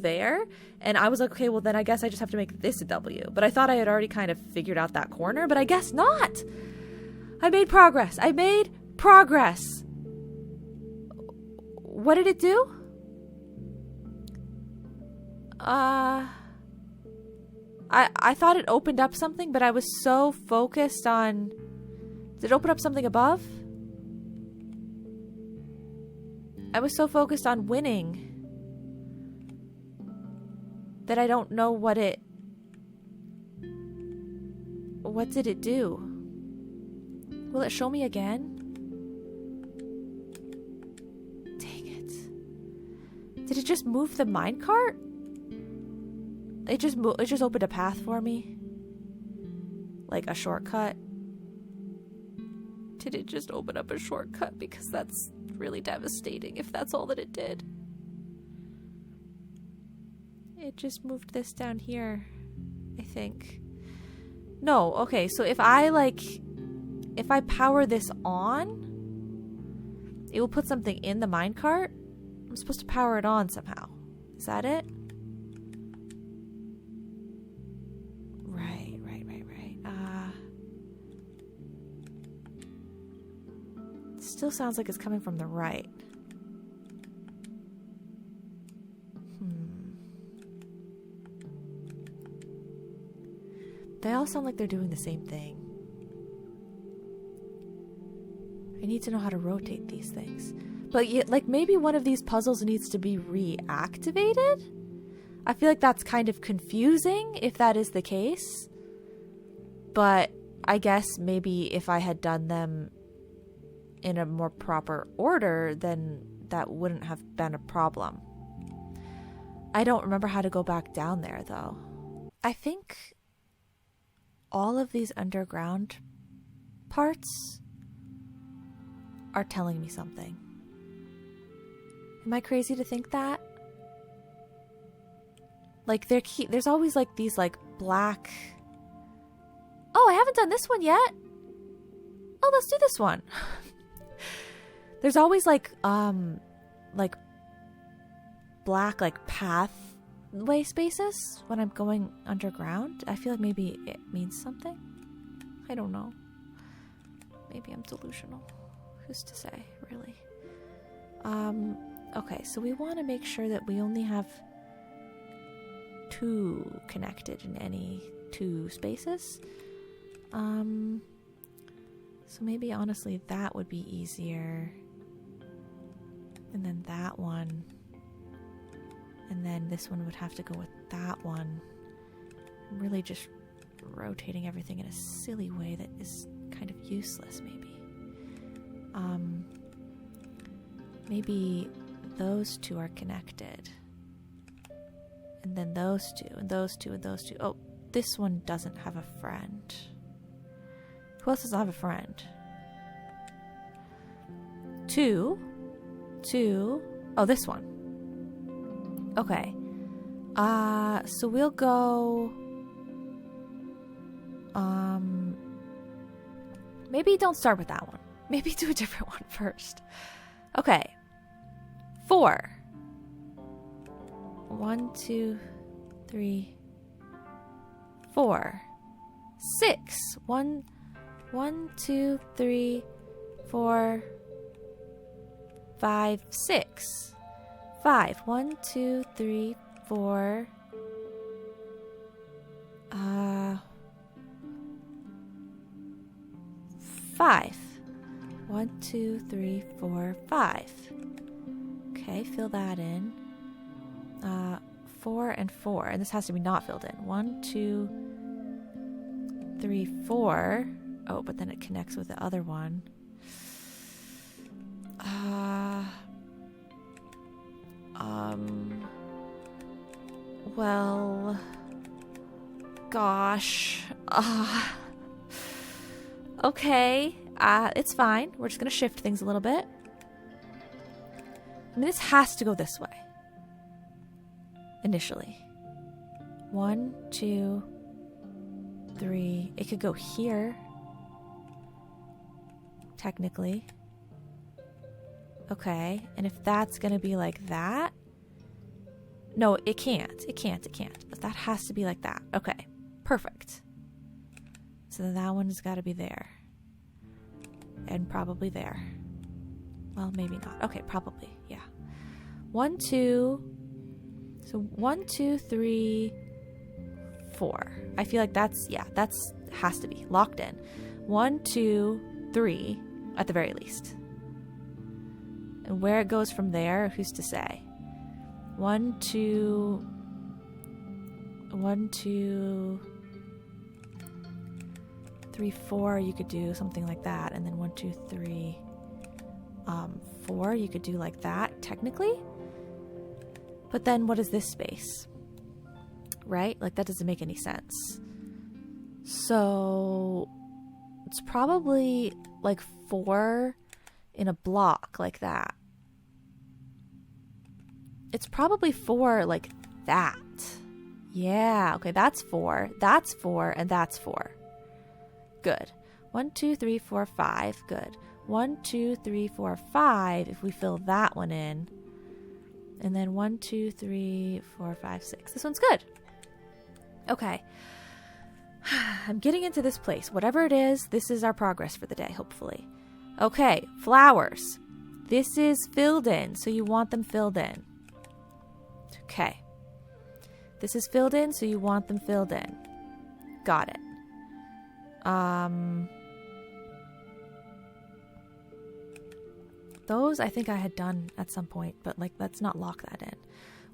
there, and I was like, okay, well then I guess I just have to make this a W. But I thought I had already kind of figured out that corner, but I guess not. I made progress. What did it do? I thought it opened up something, but I was so focused on... Did it open up something above? I was so focused on winning that I don't know what did it do? Will it show me again? Dang it. Did it just move the minecart? It just opened a path for me. Like a shortcut. Did it just open up a shortcut? Because that's really devastating if that's all that it did. It just moved this down here, I think. No, okay, so if I power this on, it will put something in the minecart. I'm supposed to power it on somehow. Is that it? Right. Still sounds like it's coming from the right. They all sound like they're doing the same thing. I need to know how to rotate these things. But yet, like, maybe one of these puzzles needs to be reactivated? I feel like that's kind of confusing if that is the case. But I guess maybe if I had done them in a more proper order, then that wouldn't have been a problem. I don't remember how to go back down there, though. I think all of these underground parts are telling me something. Am I crazy to think that? Like there's always like these like black... Oh, I haven't done this one yet. Oh, let's do this one. There's always like black like pathway spaces when I'm going underground. I feel like maybe it means something. I don't know. Maybe I'm delusional. Who's to say, really? Okay, so we want to make sure that we only have 2 connected in any 2 spaces. So maybe honestly that would be easier. And then that one. And then this one would have to go with that one. I'm really just rotating everything in a silly way that is kind of useless, maybe. Maybe those 2 are connected. And then those 2, and those 2, and those 2. Oh, this one doesn't have a friend. Who else doesn't have a friend? 2. Oh, this one. Okay. So we'll go... Maybe don't start with that one. Maybe do a different one first. Okay. 4. 1, 2, 3, 4. 6. 1, 2, 3, 4, 5, 6. 5. 1, 2, 3, 4. 5. 1, 2, 3, 4, 5. Okay, fill that in. 4 and 4, and this has to be not filled in. 1, 2, 3, 4. Oh, but then it connects with the other one. Well, gosh. Okay. It's fine. We're just gonna shift things a little bit. I mean, this has to go this way. Initially. 1, 2, 3. It could go here. Technically. Okay. And if that's gonna be like that. No, it can't. It can't. But that has to be like that. Okay. Perfect. So then that one has got to be there. And probably there. Well, maybe not. Okay, probably. Yeah. 1, 2. So 1, 2, 3, 4. I feel like that's has to be locked in. 1, 2, 3 at the very least. And where it goes from there, who's to say? 1, 2, 3, 4, you could do something like that. And then 1, 2, 3, 4, you could do like that, technically. But then what is this space? Right? Like, that doesn't make any sense. So it's probably like 4 in a block like that. It's probably 4 like that. Yeah, okay, that's 4. That's 4, and that's 4. Good. 1, 2, 3, 4, 5. Good. 1, 2, 3, 4, 5. If we fill that one in. And then 1, 2, 3, 4, 5, 6. This one's good. Okay. I'm getting into this place. Whatever it is, this is our progress for the day, hopefully. Okay, flowers. This is filled in, so you want them filled in. Okay. This is filled in, so you want them filled in. Got it. Those I think I had done at some point, but like, let's not lock that in.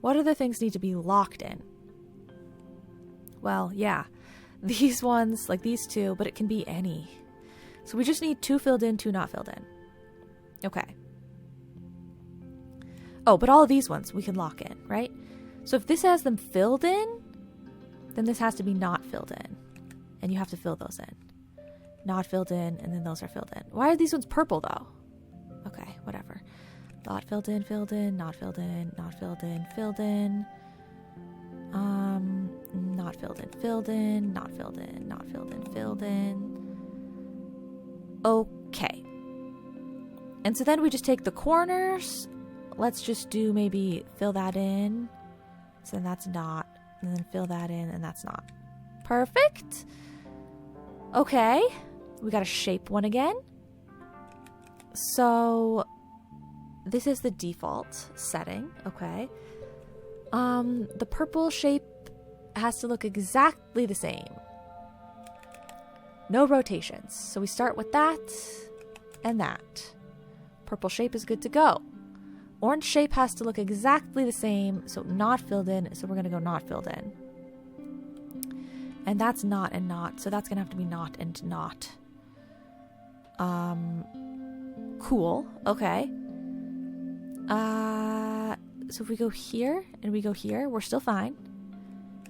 What other things need to be locked in? Well, yeah, these ones, like these 2, but it can be any. So we just need 2 filled in, 2 not filled in. Okay. Oh, but all of these ones we can lock in, right? So if this has them filled in, then this has to be not filled in. And you have to fill those in. Not filled in, and then those are filled in. Why are these ones purple, though? whatever. Not filled in, filled in, not filled in, not filled in, filled in. Not filled in, filled in, not filled in, not filled in, filled in. Okay. And so then we just take the corners. Let's just do maybe fill that in. So then that's not. And then fill that in, and that's not. Perfect. Okay. We got a shape one again. So this is the default setting. Okay. The purple shape has to look exactly the same. No rotations. So we start with that and that. Purple shape is good to go. Orange shape has to look exactly the same, so not filled in, so we're going to go not filled in. And that's not and not, so that's going to have to be not and not. Cool, okay. So if we go here and we go here, we're still fine.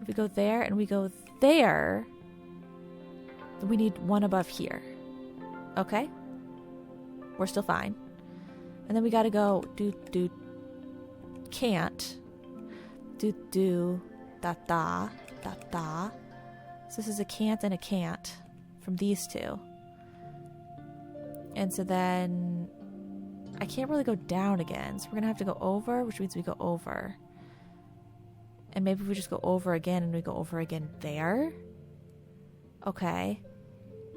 If we go there and we go there, we need one above here. Okay? We're still fine. And then we gotta go do can't do da da da da. So this is a can't and a can't from these two. And so then I can't really go down again. So we're gonna have to go over, which means we go over. And maybe we just go over again and we go over again there. Okay.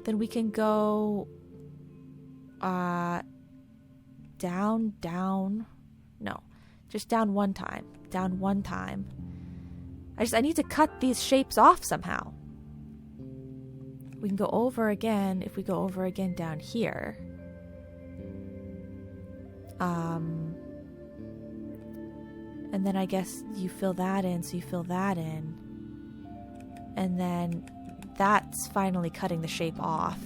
Then we can go down, no, just down one time, I need to cut these shapes off somehow. We can go over again if we go over again down here. And then I guess you fill that in, so you fill that in. And then that's finally cutting the shape off.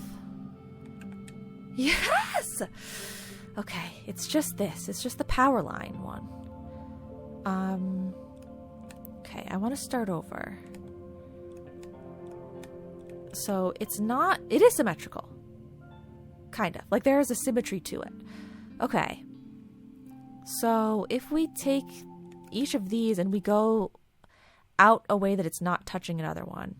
Yes! Okay, it's just this. It's just the power line one. Okay, I want to start over. So it is symmetrical. Kind of. Like there is a symmetry to it. Okay. So if we take each of these and we go out a way that it's not touching another one.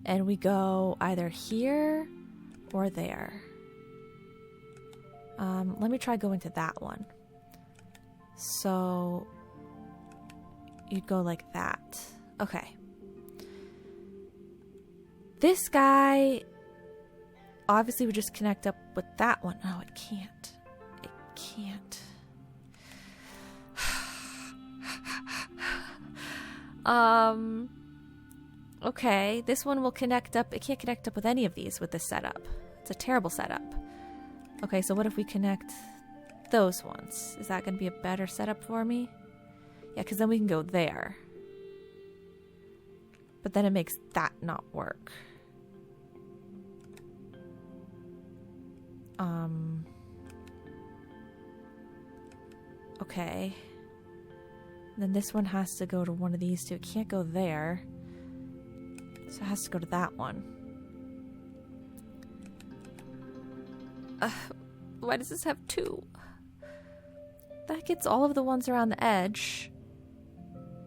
And we go either here or there. Let me try going to that one. So you'd go like that. Okay. This guy obviously would just connect up with that one. Oh, it can't. It can't. Okay, this one will connect up. It can't connect up with any of these with this setup. It's a terrible setup. Okay, so what if we connect those ones? Is that going to be a better setup for me? Yeah, because then we can go there. But then it makes that not work. Okay. Then this one has to go to one of these two. It can't go there. So it has to go to that one. Why does this have two? That gets all of the ones around the edge.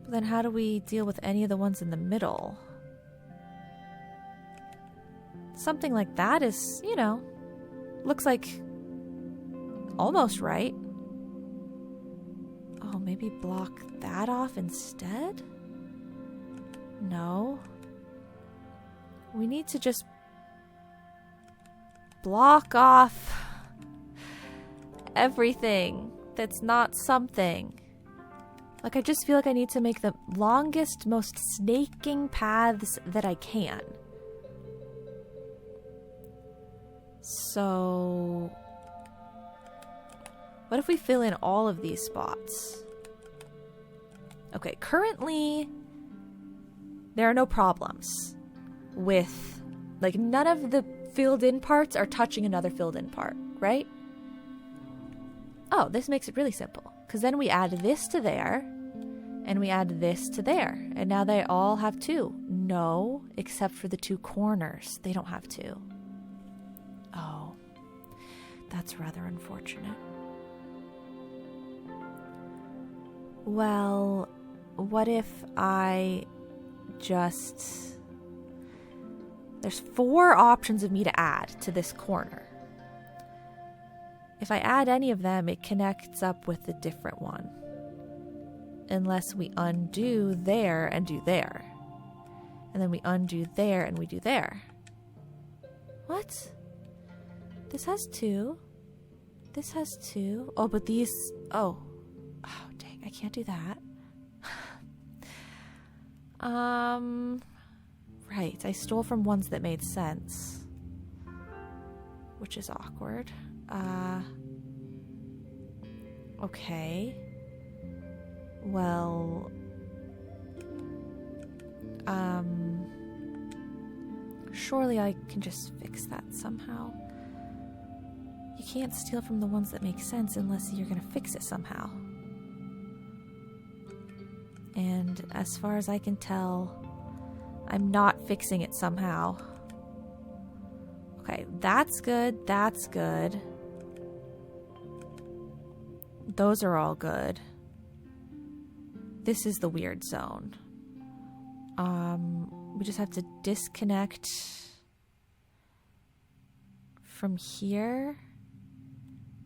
But then how do we deal with any of the ones in the middle? Something like that is, looks like almost right. Oh, maybe block that off instead? No. We need to just block off everything that's not something. Like, I just feel like I need to make the longest, most snaking paths that I can. So, what if we fill in all of these spots? Okay, currently, there are no problems with, like, none of the filled in parts are touching another filled in part, right? Oh, this makes it really simple. Because then we add this to there, and we add this to there. And now they all have two. No, except for the two corners. They don't have two. Oh. That's rather unfortunate. Well, what if I just... There's 4 options of me to add to this corner. If I add any of them, it connects up with a different one. Unless we undo there and do there. And then we undo there and we do there. What? This has 2. This has 2. Oh, but these... Oh, dang, I can't do that. Right, I stole from ones that made sense. Which is awkward. Okay. Well... Surely I can just fix that somehow. You can't steal from the ones that make sense unless you're gonna fix it somehow. And as far as I can tell, I'm not fixing it somehow. Okay, that's good, that's good. Those are all good. This is the weird zone. We just have to disconnect from here.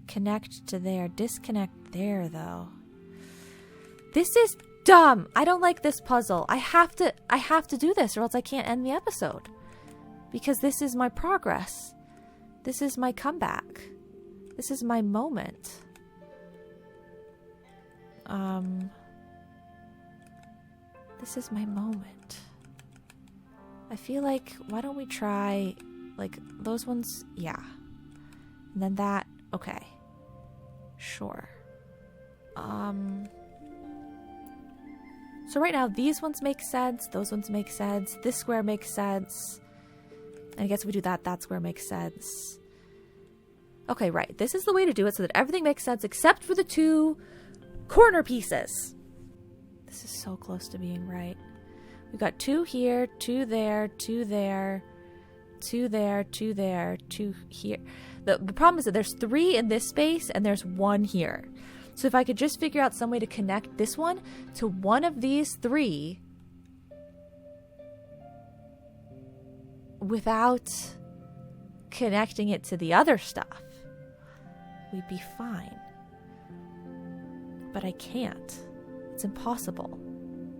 Connect to there. Disconnect there, though. This is dumb. I don't like this puzzle. I have to do this or else I can't end the episode. Because this is my progress. This is my comeback. This is my moment. This is my moment. I feel like, why don't we try, like, those ones? Yeah. And then that, okay. Sure. So right now, these ones make sense, those ones make sense, this square makes sense. And I guess if we do that, that square makes sense. Okay, right. This is the way to do it so that everything makes sense except for the 2 corner pieces. This is so close to being right. We've got 2 here, 2 there, 2 there, 2 there, 2 there, 2 here. The problem is that there's 3 in this space and there's 1 here. So if I could just figure out some way to connect this one to one of these 3 without connecting it to the other stuff, we'd be fine. But I can't. It's impossible.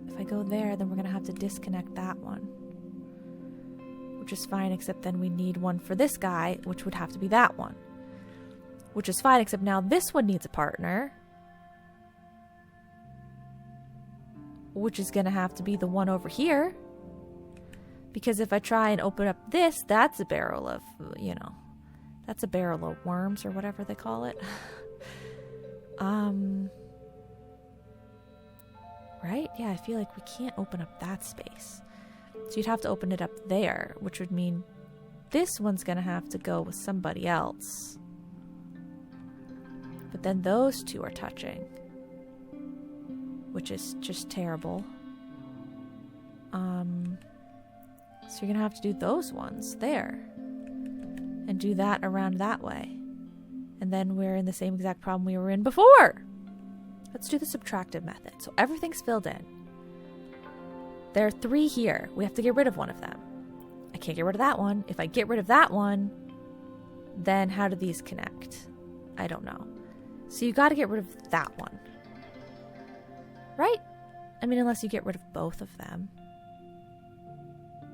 If I go there, then we're going to have to disconnect that one. Which is fine, except then we need one for this guy, which would have to be that one. Which is fine, except now this one needs a partner. Which is going to have to be the one over here. Because if I try and open up this, that's a barrel of, that's a barrel of worms or whatever they call it. Right? Yeah, I feel like we can't open up that space. So you'd have to open it up there, which would mean this one's going to have to go with somebody else. But then those 2 are touching, which is just terrible. So you're going to have to do those ones there and do that around that way. And then we're in the same exact problem we were in before. Let's do the subtractive method. So everything's filled in. There are 3 here. We have to get rid of one of them. I can't get rid of that one. If I get rid of that one, then how do these connect? I don't know. So you got to get rid of that one. Right? I mean, unless you get rid of both of them.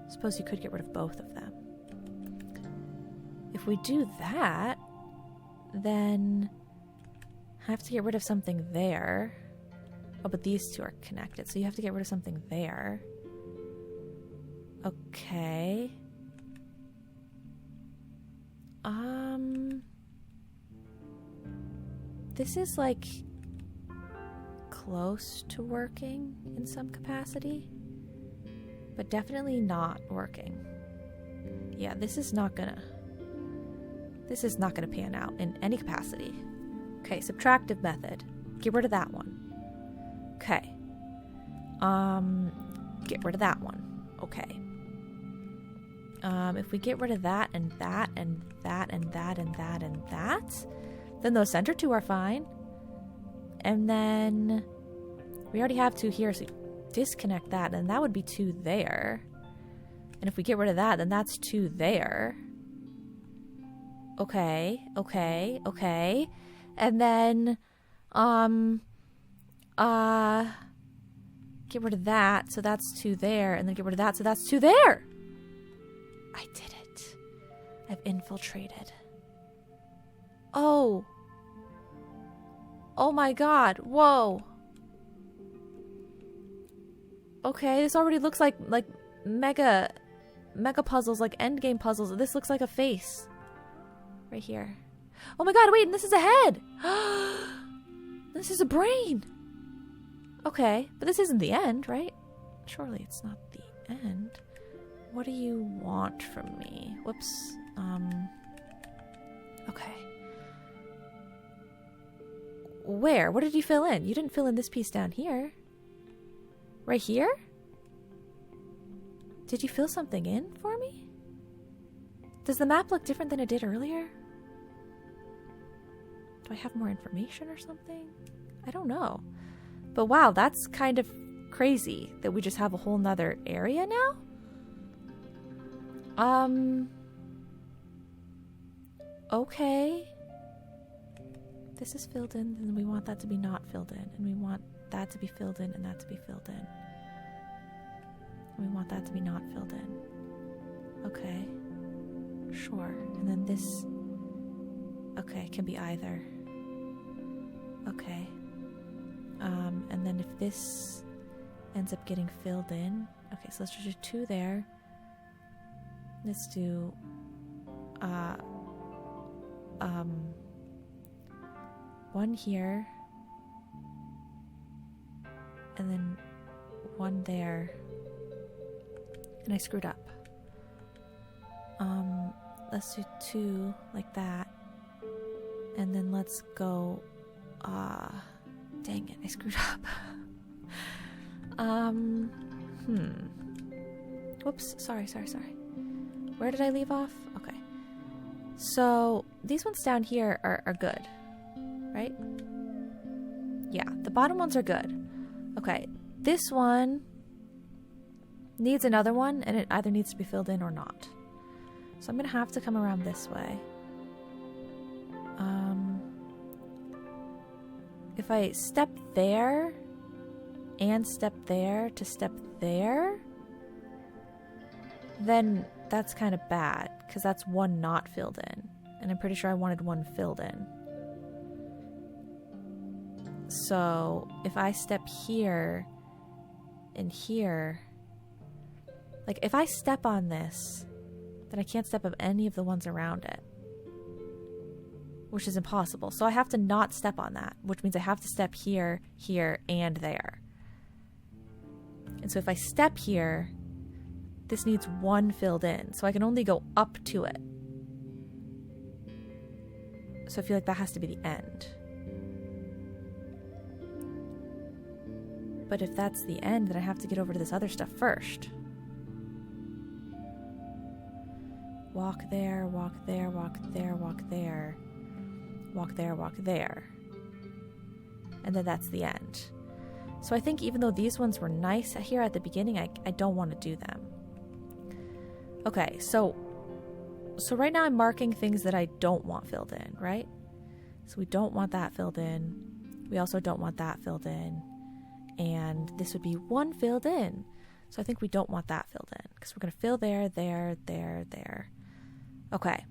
Suppose you could get rid of both of them. If we do that, then I have to get rid of something there. Oh, but these 2 are connected, so you have to get rid of something there. Okay. This is like close to working in some capacity, but definitely not working. Yeah, this is not gonna pan out in any capacity. Okay, subtractive method. Get rid of that one. Okay. Get rid of that one. Okay. If we get rid of that and that and that and that and that and that, then those center two are fine. And then we already have 2 here, so disconnect that, and that would be 2 there. And if we get rid of that, then that's 2 there. Okay. And then, get rid of that, so that's 2 there, and then get rid of that, so that's 2 there! I did it. I've infiltrated. Oh my god, whoa. Okay, this already looks like mega puzzles, like endgame puzzles. This looks like a face. Right here. Oh my god, wait, and this is a head! This is a brain! Okay, but this isn't the end, right? Surely it's not the end. What do you want from me? Whoops. Okay. Where? What did you fill in? You didn't fill in this piece down here. Right here? Did you fill something in for me? Does the map look different than it did earlier? Do I have more information or something? I don't know. But wow, that's kind of crazy that we just have a whole nother area now? Okay. This is filled in, and we want that to be not filled in. And we want that to be filled in, and that to be filled in. And we want that to be not filled in. Okay. Sure. And then this... Okay, can be either. Okay. And then if this ends up getting filled in... Okay, so let's just do 2 there. Let's do... 1 here. And then 1 there. And I screwed up. Let's do 2 like that. And then let's go... Dang it, I screwed up. Whoops, sorry. Where did I leave off? Okay. So, these ones down here are good. Right? Yeah, the bottom ones are good. Okay, this one needs another one, and it either needs to be filled in or not. So I'm going to have to come around this way. If I step there and step there to step there, then that's kind of bad, because that's 1 not filled in. And I'm pretty sure I wanted 1 filled in. So if I step here and here, like if I step on this, then I can't step up any of the ones around it, which is impossible. So I have to not step on that, which means I have to step here, here, and there. And so if I step here, this needs 1 filled in, so I can only go up to it. So I feel like that has to be the end. But if that's the end, then I have to get over to this other stuff first. Walk there, walk there, walk there, walk there. Walk there, walk there. And then that's the end. So I think even though these ones were nice here at the beginning, I don't want to do them. Okay, so right now I'm marking things that I don't want filled in, right? So we don't want that filled in. We also don't want that filled in. And this would be 1 filled in. So I think we don't want that filled in, because we're going to fill there, there, there, there. Okay.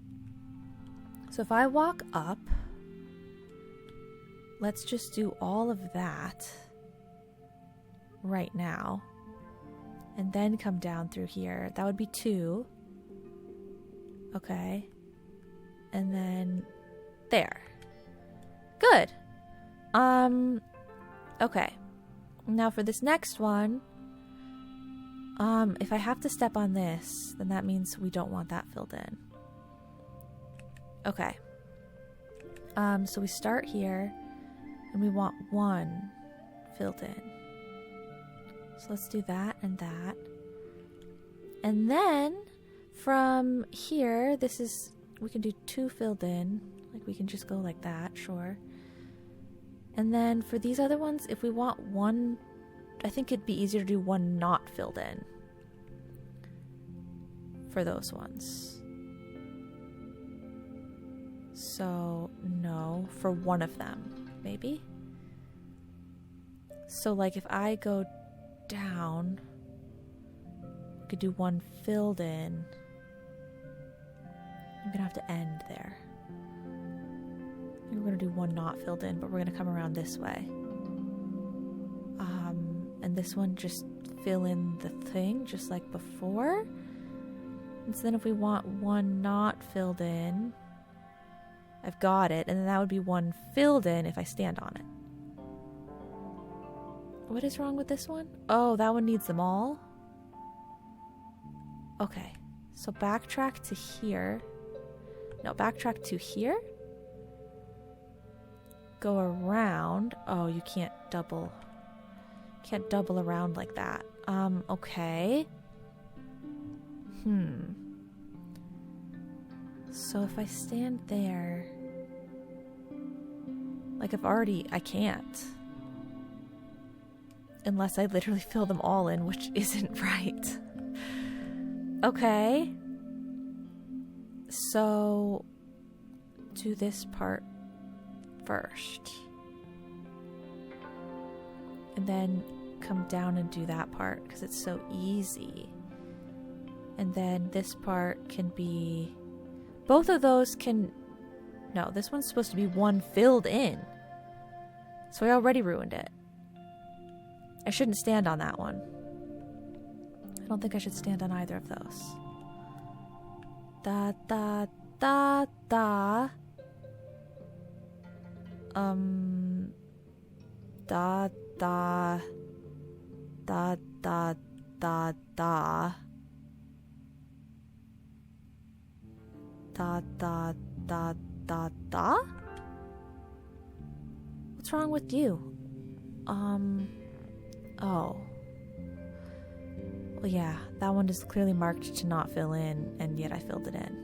So if I walk up, let's just do all of that right now. And then come down through here. That would be 2. Okay. And then there. Good. Okay. Now for this next one, if I have to step on this, then that means we don't want that filled in. Okay. So we start here, and we want 1 filled in. So let's do that and that. And then, From here, we can do 2 filled in. Like, we can just go like that, sure. And then for these other ones, if we want 1, I think it'd be easier to do 1 not filled in for those ones. So, no, for one of them, maybe? So, like, if I go down, I could do 1 filled in. I'm gonna have to end there. I think we're gonna do 1 not filled in, but we're gonna come around this way. And this one, just fill in the thing, just like before. And so then if we want 1 not filled in, I've got it, and then that would be 1 filled in if I stand on it. What is wrong with this one? Oh, that one needs them all? Okay, so backtrack to here. No, backtrack to here. Go around. Oh, you can't double around like that. Okay. So if I stand there, like I can't. Unless I literally fill them all in, which isn't right. Okay. So, do this part first. And then come down and do that part, because it's so easy. And then this part can be... Both of those can... No, this one's supposed to be 1 filled in. So I already ruined it. I shouldn't stand on that one. I don't think I should stand on either of those. Da da da da. Da da da da da da. Da da da da da. What's wrong with you? Oh. Well, yeah, that one is clearly marked to not fill in, and yet I filled it in.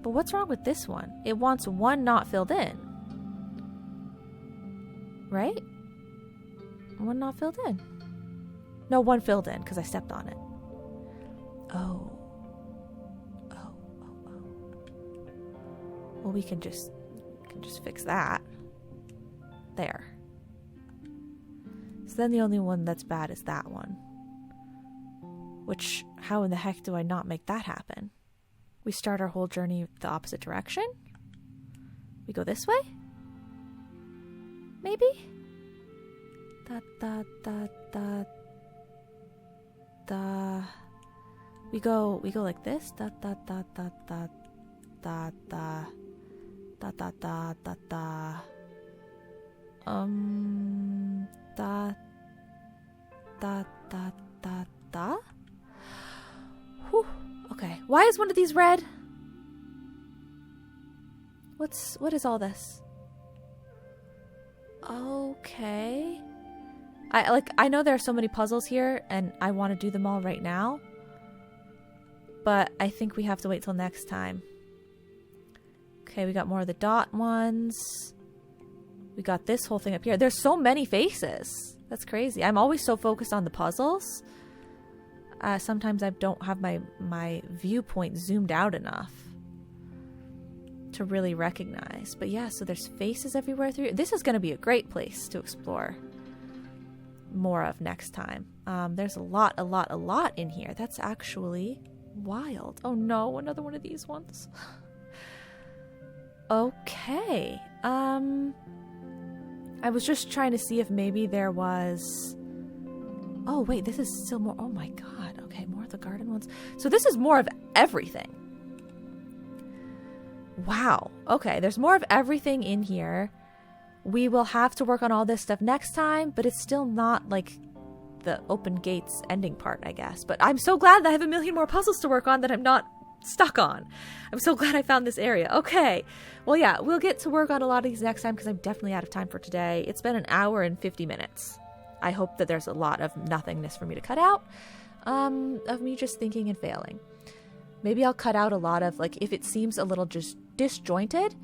But what's wrong with this one? It wants 1 not filled in. Right? 1 not filled in. No, 1 filled in, because I stepped on it. Oh. Well, we can just fix that. There. So then the only one that's bad is that one. Which, how in the heck do I not make that happen? We start our whole journey the opposite direction? We go this way? Maybe? Da da da da da. We go like this. Da da da da da da da da da da da da. Da da da da da. Whew. Okay. Why is one of these red? What is all this? Okay. I know there are so many puzzles here and I want to do them all right now. But I think we have to wait till next time. Okay, we got more of the dot ones. We got this whole thing up here. There's so many faces. That's crazy. I'm always so focused on the puzzles. Sometimes I don't have my viewpoint zoomed out enough to really recognize. But yeah, so there's faces everywhere through. This is going to be a great place to explore more of next time. There's a lot in here. That's actually wild. Oh no, another one of these ones. Okay. I was just trying to see if maybe there was... Oh, wait, this is still more... Oh, my God. Okay, more of the garden ones. So this is more of everything. Wow. Okay, there's more of everything in here. We will have to work on all this stuff next time, but it's still not, like, the open gates ending part, I guess. But I'm so glad that I have a million more puzzles to work on that I'm not stuck on. I'm so glad I found this area. Okay. Well, yeah, we'll get to work on a lot of these next time because I'm definitely out of time for today. It's been an hour and 50 minutes. I hope that there's a lot of nothingness for me to cut out, of me just thinking and failing. Maybe I'll cut out a lot of, like, if it seems a little just disjointed,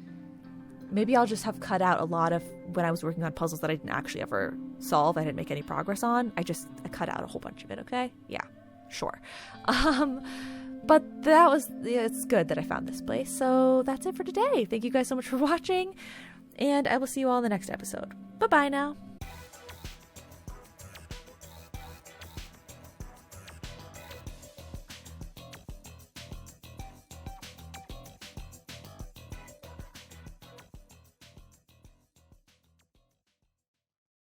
maybe I'll just have cut out a lot of when I was working on puzzles that I didn't actually ever solve, I didn't make any progress on. I cut out a whole bunch of it, okay? Yeah, sure. But it's good that I found this place. So that's it for today. Thank you guys so much for watching, and I will see you all in the next episode. Bye-bye now.